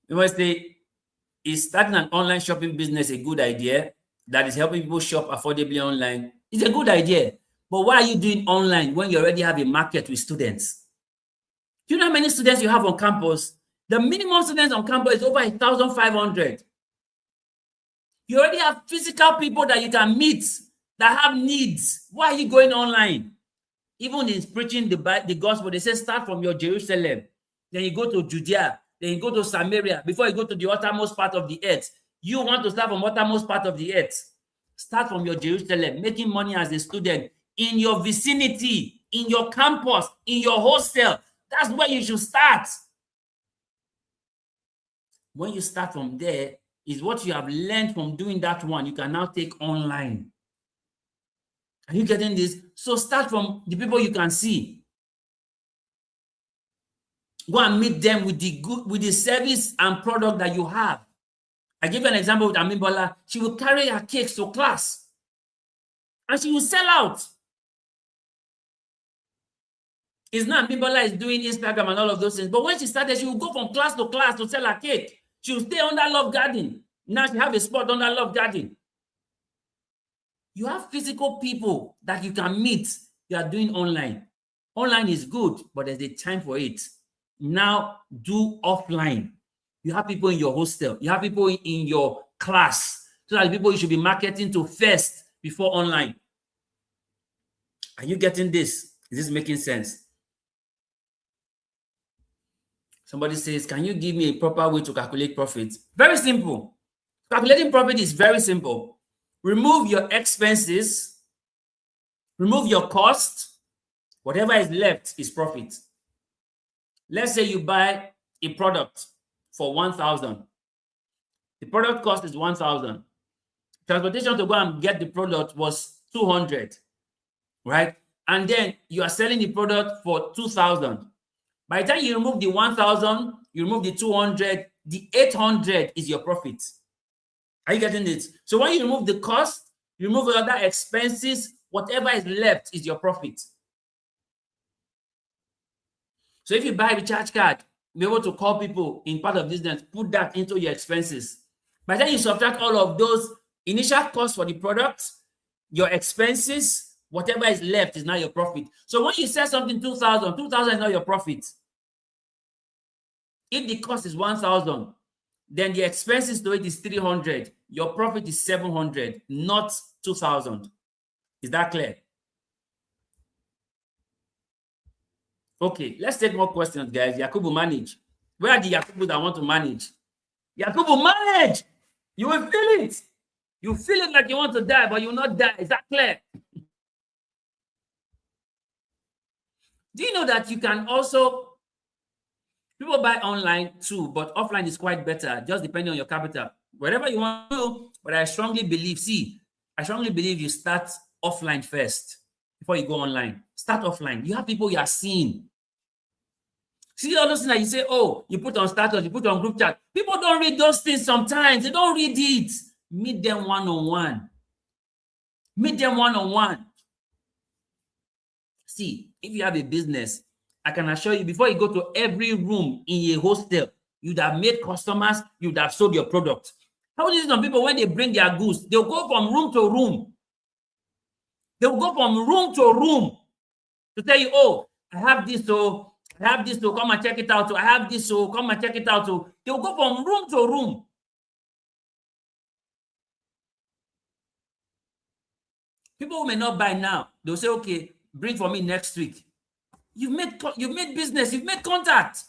You must say, is starting an online shopping business a good idea that is helping people shop affordably online? It's a good idea. But why are you doing online when you already have a market with students? Do you know how many students you have on campus? The minimum students on campus is over 1,500. You already have physical people that you can meet that have needs. Why are you going online? Even in preaching the gospel, they say start from your Jerusalem. Then you go to Judea. Then you go to Samaria before you go to the uttermost part of the earth. You want to start from uttermost part of the earth. Start from your Jerusalem, making money as a student in your vicinity, in your campus, in your hostel. That's where you should start. When you start from there, is what you have learned from doing that one, you can now take online. Are you getting this? So start from the people you can see. Go and meet them with the service and product that you have. I give you an example with Amimbola. She will carry her cakes to class and she will sell out. It's not Amimbola is doing Instagram and all of those things. But when she started, she will go from class to sell her cake. She will stay under Love Garden. Now she have a spot under Love Garden. You have physical people that you can meet. You are doing online. Online is good, but there's a time for it. Now do offline. You have people in your hostel. You have people in your class. So that the people you should be marketing to first before online. Are you getting this? Is this making sense? Somebody says, can you give me a proper way to calculate profit? Very simple. Calculating profit is very simple. Remove your expenses, remove your cost, whatever is left is profit. Let's say you buy a product for 1,000. The product cost is 1,000. Transportation to go and get the product was 200, right? And then you are selling the product for 2,000. By the time you remove the 1,000, you remove the 200, the 800 is your profit. Are you getting it? So when you remove the cost, you remove the other expenses, whatever is left is your profit. So if you buy a recharge card, be able to call people in part of business, put that into your expenses. By the time you subtract all of those initial costs for the product, your expenses, whatever is left is now your profit. So when you sell something 2,000, 2,000 is not your profit. If the cost is 1,000, then the expenses to it is 300. Your profit is 700, not 2,000. Is that clear? Okay, let's take more questions, guys. Yakubu, manage. Where are the Yakubu that want to manage? Yakubu, manage! You will feel it. You feel it like you want to die, but you will not die. Is that clear? Do you know that you can also, people buy online too, but offline is quite better, just depending on your capital. Wherever you want to do, but I strongly believe you start offline first before you go online. Start offline. You have people you are seeing. See all those things that you say, oh, you put on status, you put on group chat. People don't read those things sometimes. They don't read it. Meet them one-on-one. Meet them one-on-one. See, if you have a business, I can assure you, before you go to every room in a hostel, you'd have made customers, you'd have sold your product. How do you see some people when they bring their goods, they'll go from room to room. They'll go from room to room to tell you, oh, I have this, so I have this, so come and check it out. So I have this, so come and check it out. So they'll go from room to room. People who may not buy now, they'll say, okay, bring for me next week. You've made business, you've made contact.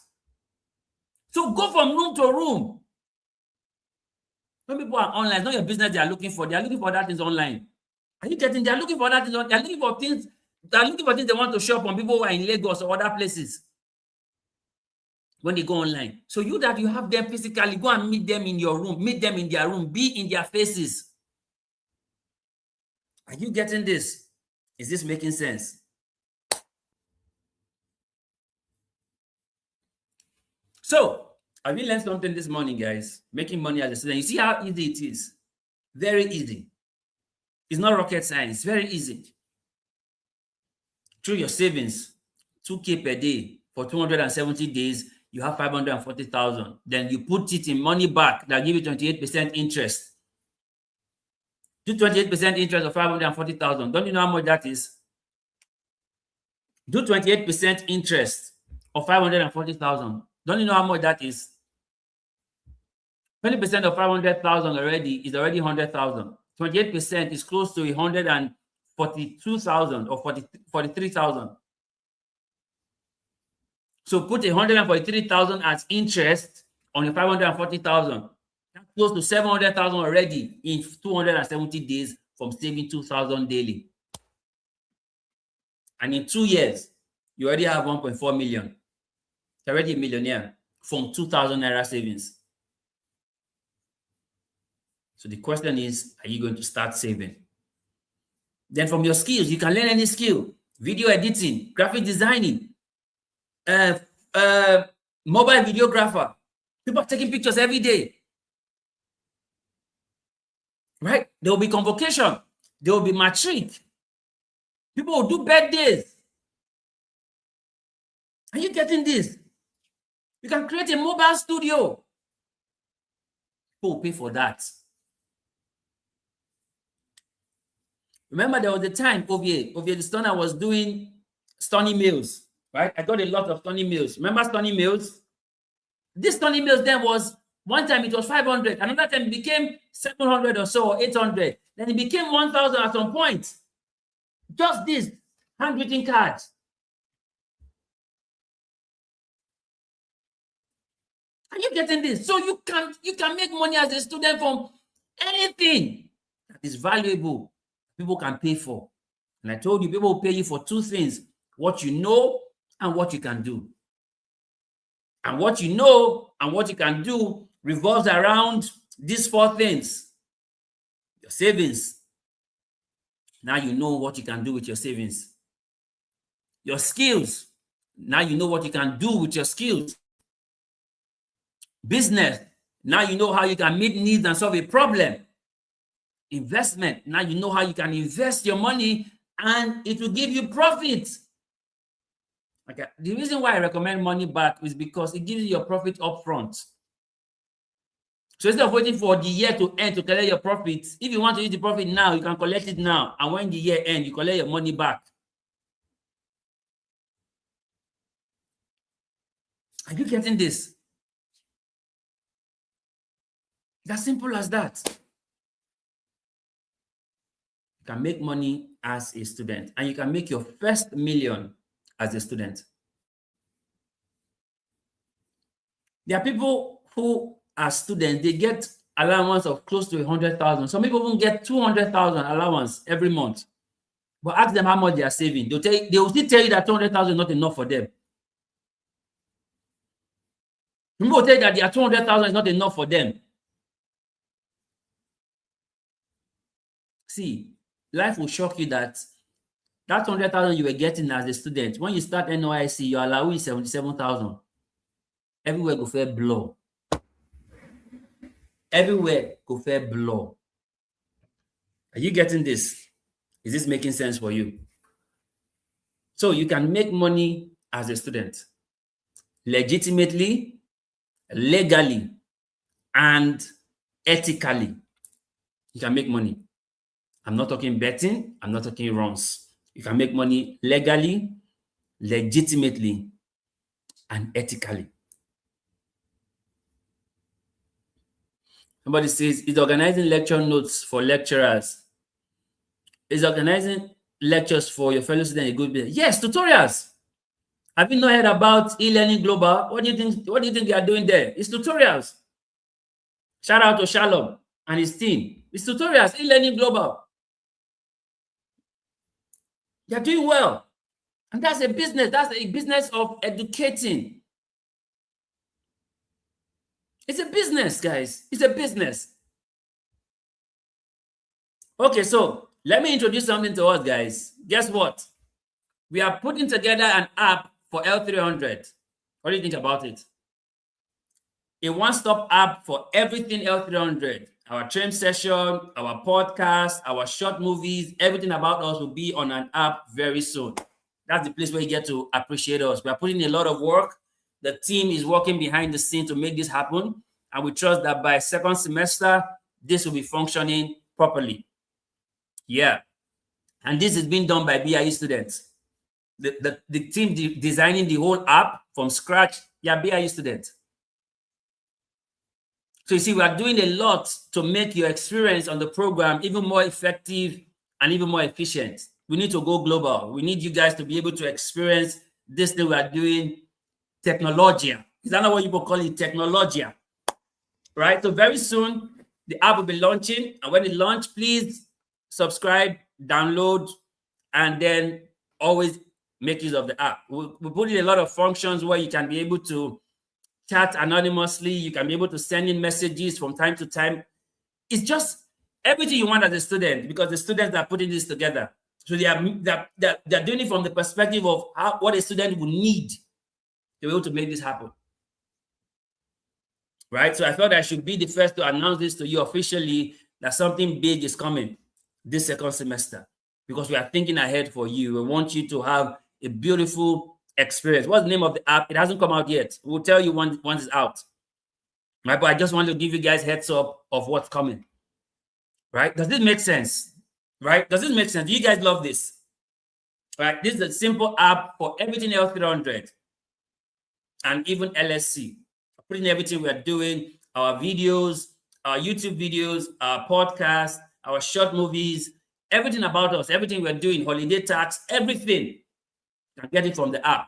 So go from room to room. When people are online, it's not your business they are looking for. They are looking for that things online. Are you getting? They are looking for that things. They are looking for things. They are looking for things they want to shop on people who are in Lagos or other places when they go online. So you have them physically, go and meet them in your room, meet them in their room, be in their faces. Are you getting this? Is this making sense? So, have you learned something this morning, guys? Making money as a student. You see how easy it is? Very easy. It's not rocket science. Very easy. Through your savings, 2K per day for 270 days, you have 540,000. Then you put it in money back that give you 28% interest. Do 28% interest of 540,000. Don't you know how much that is? Do 28% interest of 540,000. Don't you know how much that is? 20% of 500,000 already is already 100,000. 28% is close to 142,000 or 43,000. So put 143,000 as interest on your 540,000. That's close to 700,000 already in 270 days from saving 2,000 daily. And in 2 years, you already have 1.4 million. You're already a millionaire from 2,000 naira savings. So the question is, are you going to start saving? Then from your skills, you can learn any skill: video editing, graphic designing, mobile videographer. People are taking pictures every day. Right? There will be convocation. There will be matric. People will do birthdays. Are you getting this? You can create a mobile studio. People will pay for that. Remember, there was a time Ovie the Stunner was doing Stunny Meals, right? I got a lot of Stunny Meals. Remember Stunny Meals? This Stunny Meals then was, one time it was 500, another time it became 700 or so, or 800. Then it became 1,000 at some point. Just this handwritten cards. Are you getting this? So you can make money as a student from anything that is valuable. People can pay for. And I told you, people will pay you for two things: what you know and what you can do. And what you know and what you can do revolves around these four things. Your savings. Now you know what you can do with your savings. Your skills. Now you know what you can do with your skills. Business. Now you know how you can meet needs and solve a problem. Investment. Now you know how you can invest your money and it will give you profit. Okay. The reason why I recommend money back is because it gives you your profit upfront. So instead of waiting for the year to end to collect your profits, if you want to use the profit now, you can collect it now. And when the year ends, you collect your money back. Are you getting this? It's as simple as that. You can make money as a student, and you can make your first million as a student. There are people who are students, they get allowance of close to 100,000. Some people even get 200,000 allowance every month. But ask them how much they are saving. They will still tell you that 200,000 is not enough for them. People will tell you that their 200,000 is not enough for them. See, life will shock you that 200,000 you were getting as a student, when you start NYC, your allowance is 77,000. everywhere go fair blow. Everywhere go fair blow. Are you getting this? Is this making sense for you? So you can make money as a student legitimately, legally, and ethically. You can make money. I'm not talking betting, I'm not talking runs. You can make money legally, legitimately, and ethically. Somebody says, is organizing lecture notes for lecturers? Is organizing lectures for your fellow students a good business? Yes, tutorials. Have you not heard about e-learning global? What do you think? What do you think they are doing there? It's tutorials. Shout out to Shalom and his team. It's tutorials, e-learning global. They're doing well. And that's a business. That's a business of educating. It's a business, guys. It's a business. Okay, so let me introduce something to us, guys. Guess what? We are putting together an app for L300. What do you think about it? A one-stop app for everything L300. Our train session, our podcast, our short movies, everything about us will be on an app very soon. That's the place where you get to appreciate us. We are putting a lot of work. The team is working behind the scene to make this happen. And we trust that by second semester, this will be functioning properly. Yeah. And this is being done by BIE students. The team designing the whole app from scratch, yeah, BIE students. So you see, we are doing a lot to make your experience on the program even more effective and even more efficient. We need to go global. We need you guys to be able to experience this thing we are doing, technologia. Is that not what you call it? Technologia. Right? So very soon, the app will be launching. And when it launches, please subscribe, download, and then always make use of the app. We put in a lot of functions where you can be able to chat anonymously. You can be able to send in messages from time to time. It's just everything you want as a student, because the students are putting this together. So they're doing it from the perspective of what a student would need to be able to make this happen. Right? So I thought I should be the first to announce this to you officially, that something big is coming this second semester, because we are thinking ahead for you. We want you to have a beautiful experience. What's the name of the app? It hasn't come out yet. We'll tell you once it's out. Right? But I just want to give you guys heads up of what's coming. Right? Does this make sense? Right? Does this make sense? Do you guys love this? Right? This is a simple app for everything L300 and even LSC. Putting everything we are doing, our videos, our YouTube videos, our podcast, our short movies, everything about us, everything we're doing, holiday tax, everything. You can get it from the app.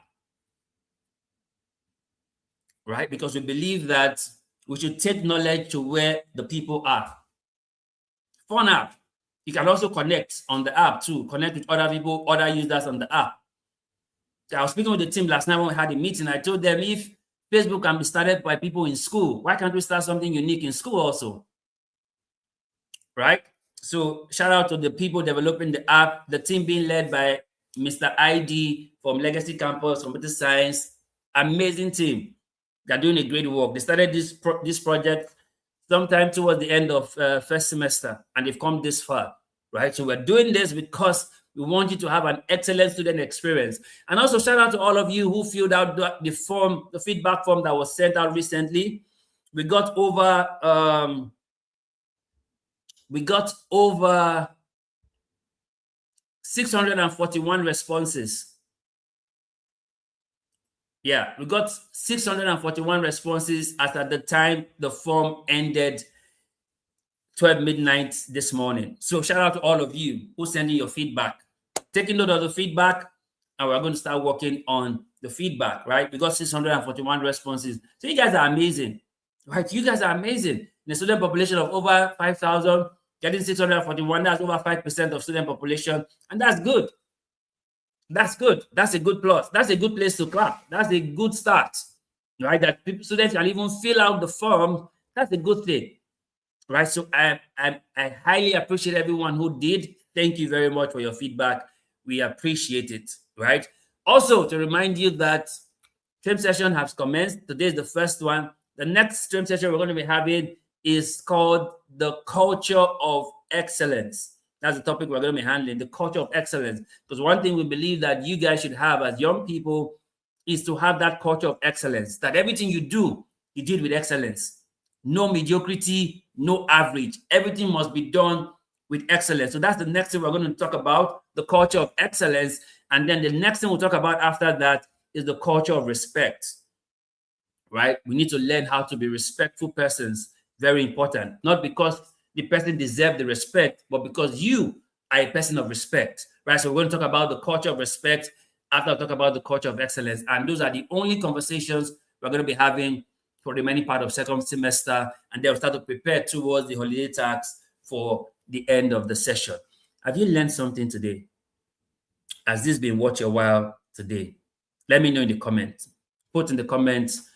Right? Because we believe that we should take knowledge to where the people are. Fun app. You can also connect on the app too. Connect with other people, other users on the app. I was speaking with the team last night when we had a meeting. I told them, if Facebook can be started by people in school, why can't we start something unique in school also? Right? So shout out to the people developing the app, the team being led by Mr. ID from Legacy Campus Computer Science. Amazing team. They're doing a great work. They started this project sometime towards the end of first semester, and they've come this far, right? So we're doing this because we want you to have an excellent student experience. And also shout out to all of you who filled out the form, the feedback form that was sent out recently. We got over 641 responses. Yeah, we got 641 responses as at the time the form ended 12 midnight this morning. So shout out to all of you who sent in your feedback. Taking note of the feedback, and we're going to start working on the feedback, right? We got 641 responses. So you guys are amazing, right? You guys are amazing. In a student population of over 5,000, getting 641, that's over 5% of student population, and that's good. That's good. That's a good plus. That's a good place to clap. That's a good start, right? That students can even fill out the form. That's a good thing, right? So I highly appreciate everyone who did. Thank you very much for your feedback. We appreciate it, right? Also, to remind you that TRAME session has commenced. Today is the first one. The next TRAME session we're going to be having is called the culture of excellence. That's the topic we're going to be handling, the culture of excellence. Because one thing we believe that you guys should have as young people is to have that culture of excellence, that everything you do it with excellence. No mediocrity, no average. Everything must be done with excellence. So that's the next thing we're going to talk about, the culture of excellence. And then the next thing we'll talk about after that is the culture of respect, right? We need to learn how to be respectful persons. Very important. Not because the person deserves the respect, but because you are a person of respect, right? So we're going to talk about the culture of respect after I talk about the culture of excellence. And those are the only conversations we're going to be having for the remaining part of second semester. And then we'll start to prepare towards the holiday tasks for the end of the session. Have you learned something today? Has this been worth your while today? Let me know in the comments. Put in the comments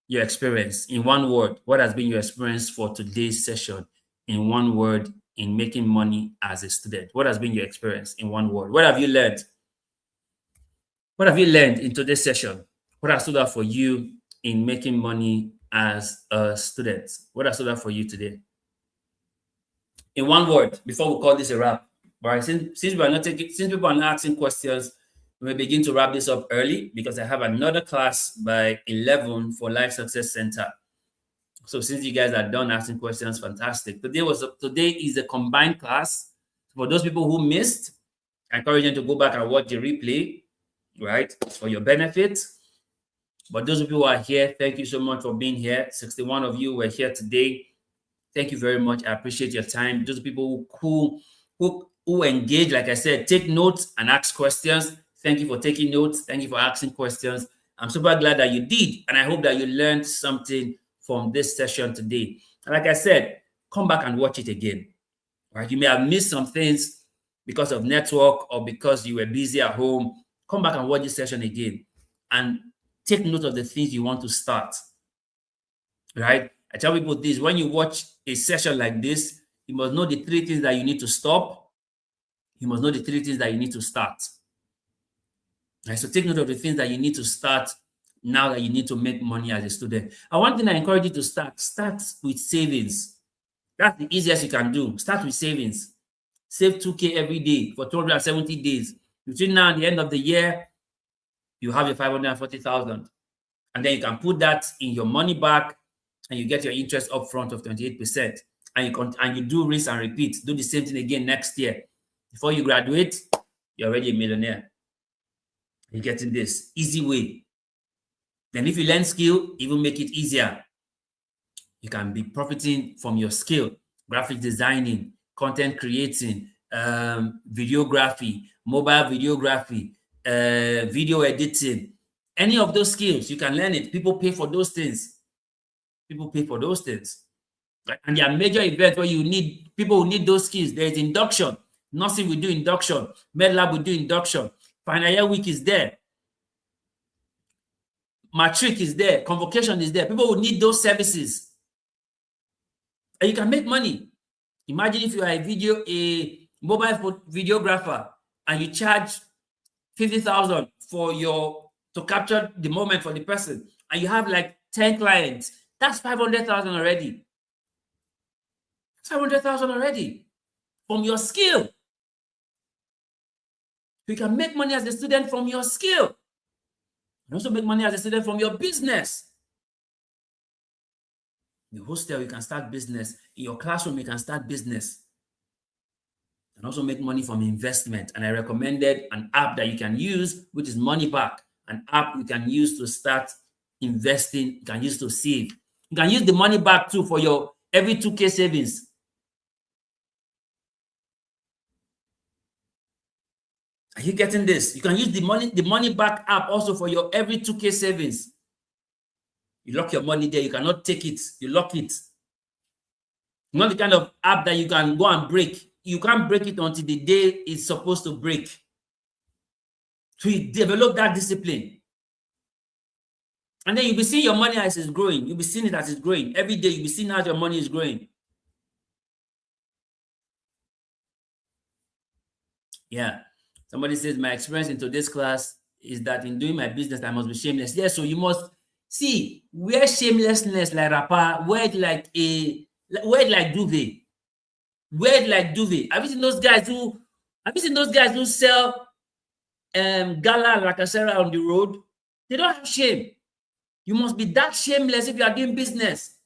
your experience in one word. What has been your experience for today's session in one word in making money as a student? What has been your experience in one word? What have you learned? What have you learned in today's session? What has stood out for you in making money as a student? What has stood out for you today? In one word, before we call this a wrap. All right, since we are not taking, since people are not asking questions, we begin to wrap this up early because I have another class by 11 for Life Success Center. So since you guys are done asking questions, fantastic. Today is a combined class. For those people who missed, I encourage them to go back and watch the replay, right, for your benefit. But those of you who are here, thank you so much for being here. 61 of you were here today. Thank you very much. I appreciate your time. Those people who engage, like I said, take notes and ask questions. Thank you for taking notes. Thank you for asking questions. I'm super glad that you did, and I hope that you learned something from this session today. And like I said, come back and watch it again. Right? You may have missed some things because of network or because you were busy at home. Come back and watch this session again and take note of the things you want to start. Right? I tell people this: when you watch a session like this, you must know the 3 things that you need to stop. You must know the 3 things that you need to start. Right? So take note of the things that you need to start now that you need to make money as a student. And one thing I encourage you to start with savings. That's the easiest you can do. Start with savings. Save 2K every day for 270 days. Between now and the end of the year, you have your 540,000. And then you can put that in your money back and you get your interest upfront of 28%. And you do rinse and repeat. Do the same thing again next year. Before you graduate, you're already a millionaire. You're getting this easy way. Then if you learn skill, even make it easier. You can be profiting from your skill, graphic designing, content creating, videography, mobile videography, video editing. Any of those skills, you can learn it. People pay for those things. People pay for those things. And there are major events where people who need those skills. There is induction. Nursing will do induction. MedLab will do induction. Final year week is there. Matric is there. Convocation is there. People will need those services. And you can make money. Imagine if you are a mobile videographer and you charge 50,000 to capture the moment for the person, and you have like 10 clients. That's 500,000 already. 500,000 already from your skill. You can make money as a student from your skill. You also make money as a student from your business. In the hostel, you can start business. In your classroom, you can start business. You can also make money from investment. And I recommended an app that you can use, which is Money Back, an app you can use to start investing, you can use to save. You can use the Money Back too for your every 2K savings. Are you getting this? You can use the Money Back app also for your every 2K savings. You lock your money there. You cannot take it. You lock it. Not the kind of app that you can go and break. You can't break it until the day it's supposed to break. So you develop that discipline. And then you'll be seeing your money as it's growing. You'll be seeing it as it's growing. Every day you'll be seeing how your money is growing. Yeah. Somebody says, my experience in today's class is that in doing my business, I must be shameless. Yes, so you must see, wear shamelessness like rapper, wear it like duvet. Wear it like duvet. Have you seen those guys who sell gala like a Sarah on the road? They don't have shame. You must be that shameless if you are doing business.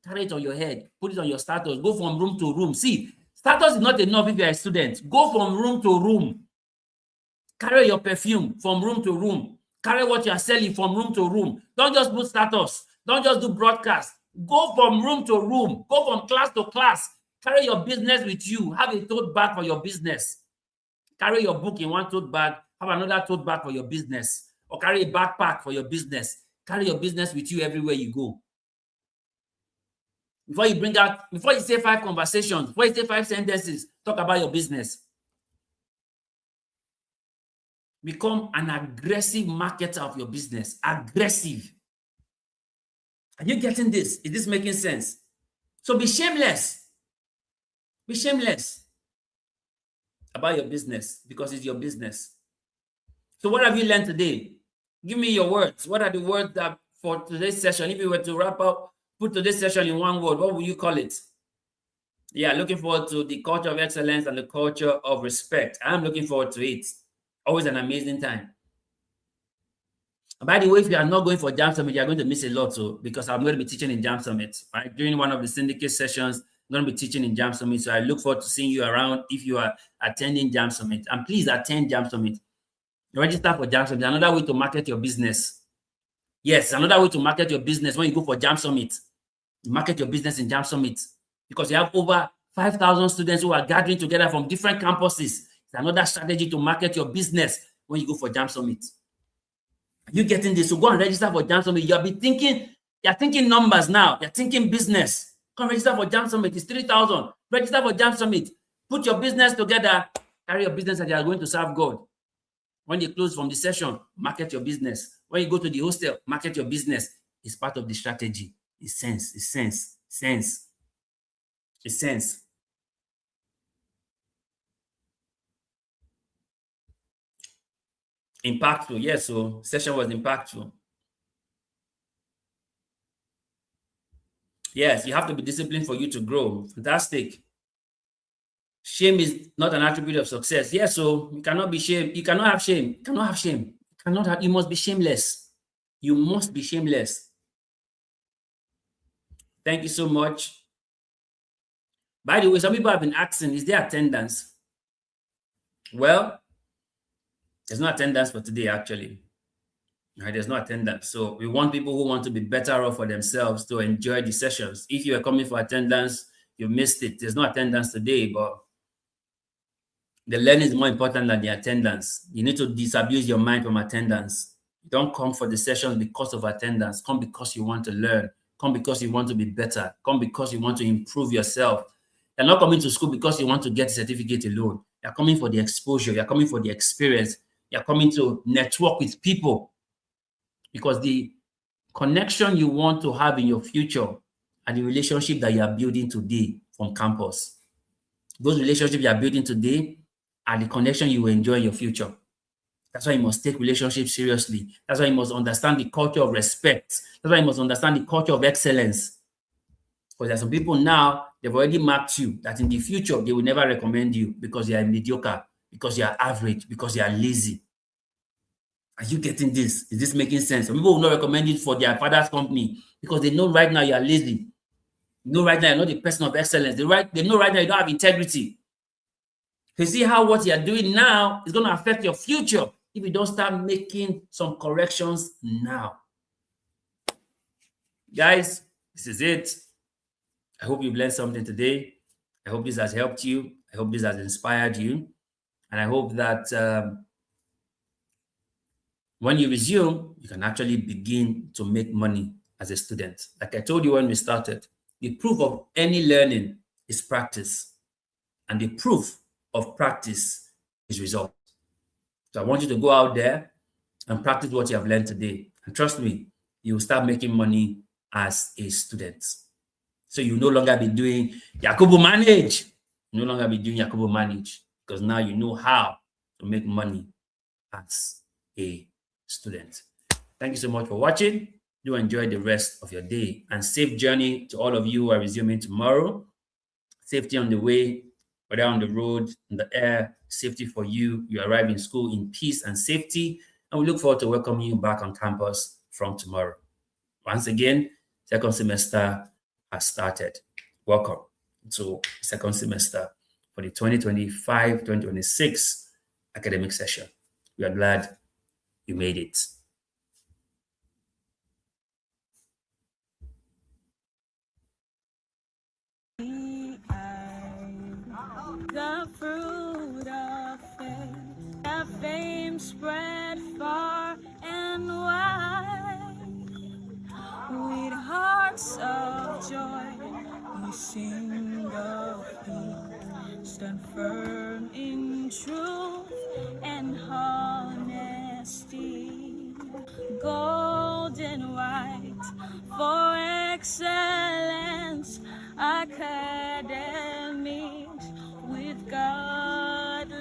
Carry it on your head, put it on your status, go from room to room. See, status is not enough if you're a student. Go from room to room. Carry your perfume from room to room. Carry what you are selling from room to room. Don't just put status. Don't just do broadcast. Go from room to room. Go from class to class. Carry your business with you. Have a tote bag for your business. Carry your book in one tote bag. Have another tote bag for your business. Or carry a backpack for your business. Carry your business with you everywhere you go. Before you say 5 conversations, before you say 5 sentences, talk about your business. Become an aggressive marketer of your business. Aggressive. Are you getting this? Is this making sense? So be shameless. Be shameless about your business because it's your business. So what have you learned today? Give me your words. What are the words that for today's session? If you were to wrap up, put today's session in one word, what would you call it? Yeah, looking forward to the culture of excellence and the culture of respect. I'm looking forward to it. Always an amazing time. By the way, if you are not going for Jam Summit, you're going to miss a lot. So, because I'm going to be teaching in Jam Summit, right? During one of the syndicate sessions, I'm going to be teaching in Jam Summit. So I look forward to seeing you around if you are attending Jam Summit. And please attend Jam Summit. Register for Jam Summit. Another way to market your business. Yes, another way to market your business when you go for Jam Summit. You market your business in Jam Summit because you have over 5,000 students who are gathering together from different campuses. It's another strategy to market your business when you go for Jam Summit. Are you getting this? So go and register for Jam Summit. You're thinking numbers now. You're thinking business. Come register for Jam Summit. It's 3,000. Register for Jam Summit. Put your business together. Carry your business and you are going to serve God. When you close from the session, market your business. When you go to the hostel, market your business. It's part of the strategy. It's sense. It's sense. Sense. It's sense. Impactful. Yes, so session was impactful. Yes, you have to be disciplined for you to grow. Fantastic. Shame is not an attribute of success. Yes, so you cannot be shame. You cannot have shame. You cannot have shame. You must be shameless. You must be shameless. Thank you so much. By the way, some people have been asking, is there attendance? Well, there's no attendance for today, actually. Right, there's no attendance. So we want people who want to be better off for themselves to enjoy the sessions. If you are coming for attendance, you missed it. There's no attendance today, but the learning is more important than the attendance. You need to disabuse your mind from attendance. Don't come for the sessions because of attendance. Come because you want to learn. Come because you want to be better. Come because you want to improve yourself. You're not coming to school because you want to get a certificate alone. You're coming for the exposure. You're coming for the experience. You're coming to network with people because the connection you want to have in your future and the relationship that you are building today from campus. Those relationships you are building today are the connection you will enjoy in your future. That's why you must take relationships seriously. That's why you must understand the culture of respect. That's why you must understand the culture of excellence. Because there are some people now, they've already marked you that in the future, they will never recommend you because you are mediocre, because you are average, because you are lazy. Are you getting this? Is this making sense? Some people will not recommend it for their father's company because they know right now you are lazy. They know right now you're not the person of excellence. They know right now you don't have integrity. You see how what you're doing now is going to affect your future if you don't start making some corrections now. Guys, this is it. I hope you've learned something today. I hope this has helped you. I hope this has inspired you. And I hope that when you resume, you can actually begin to make money as a student. Like I told you when we started, the proof of any learning is practice. And the proof of practice is result. So I want you to go out there and practice what you have learned today. And trust me, you will start making money as a student. So you no longer be doing Yakubu Manage. You no longer be doing Yakubu Manage because now you know how to make money as a student. Thank you so much for watching. Do enjoy the rest of your day and safe journey to all of you who are resuming tomorrow. Safety on the way, whether on the road, in the air, safety for you. You arrive in school in peace and safety, and we look forward to welcoming you back on campus from tomorrow. Once again, second semester has started. Welcome to second semester for the 2025-2026 academic session. We are glad you made it. The fruit of faith, that fame spread far and wide. With hearts of joy, we sing of peace, stand firm in truth and honesty. Gold and white for excellence, academics with godliness,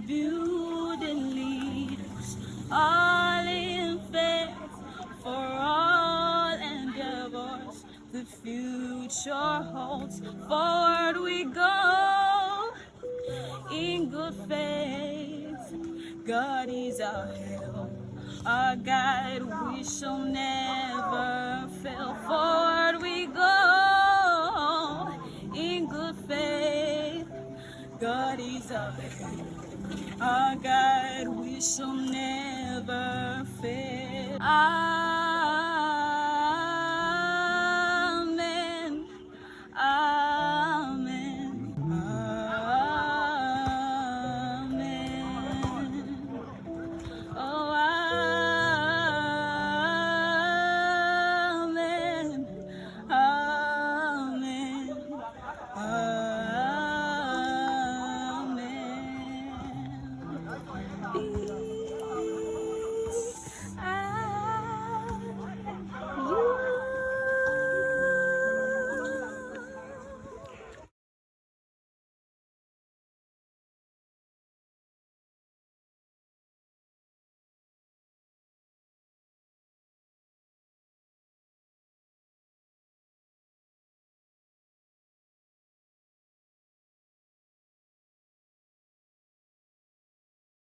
building leaders, all in faith for all endeavors. The future holds, forward we go in good faith. God is our help, our guide, we shall never fail. Forward we go in good faith. God is our help, our guide, we shall never fail.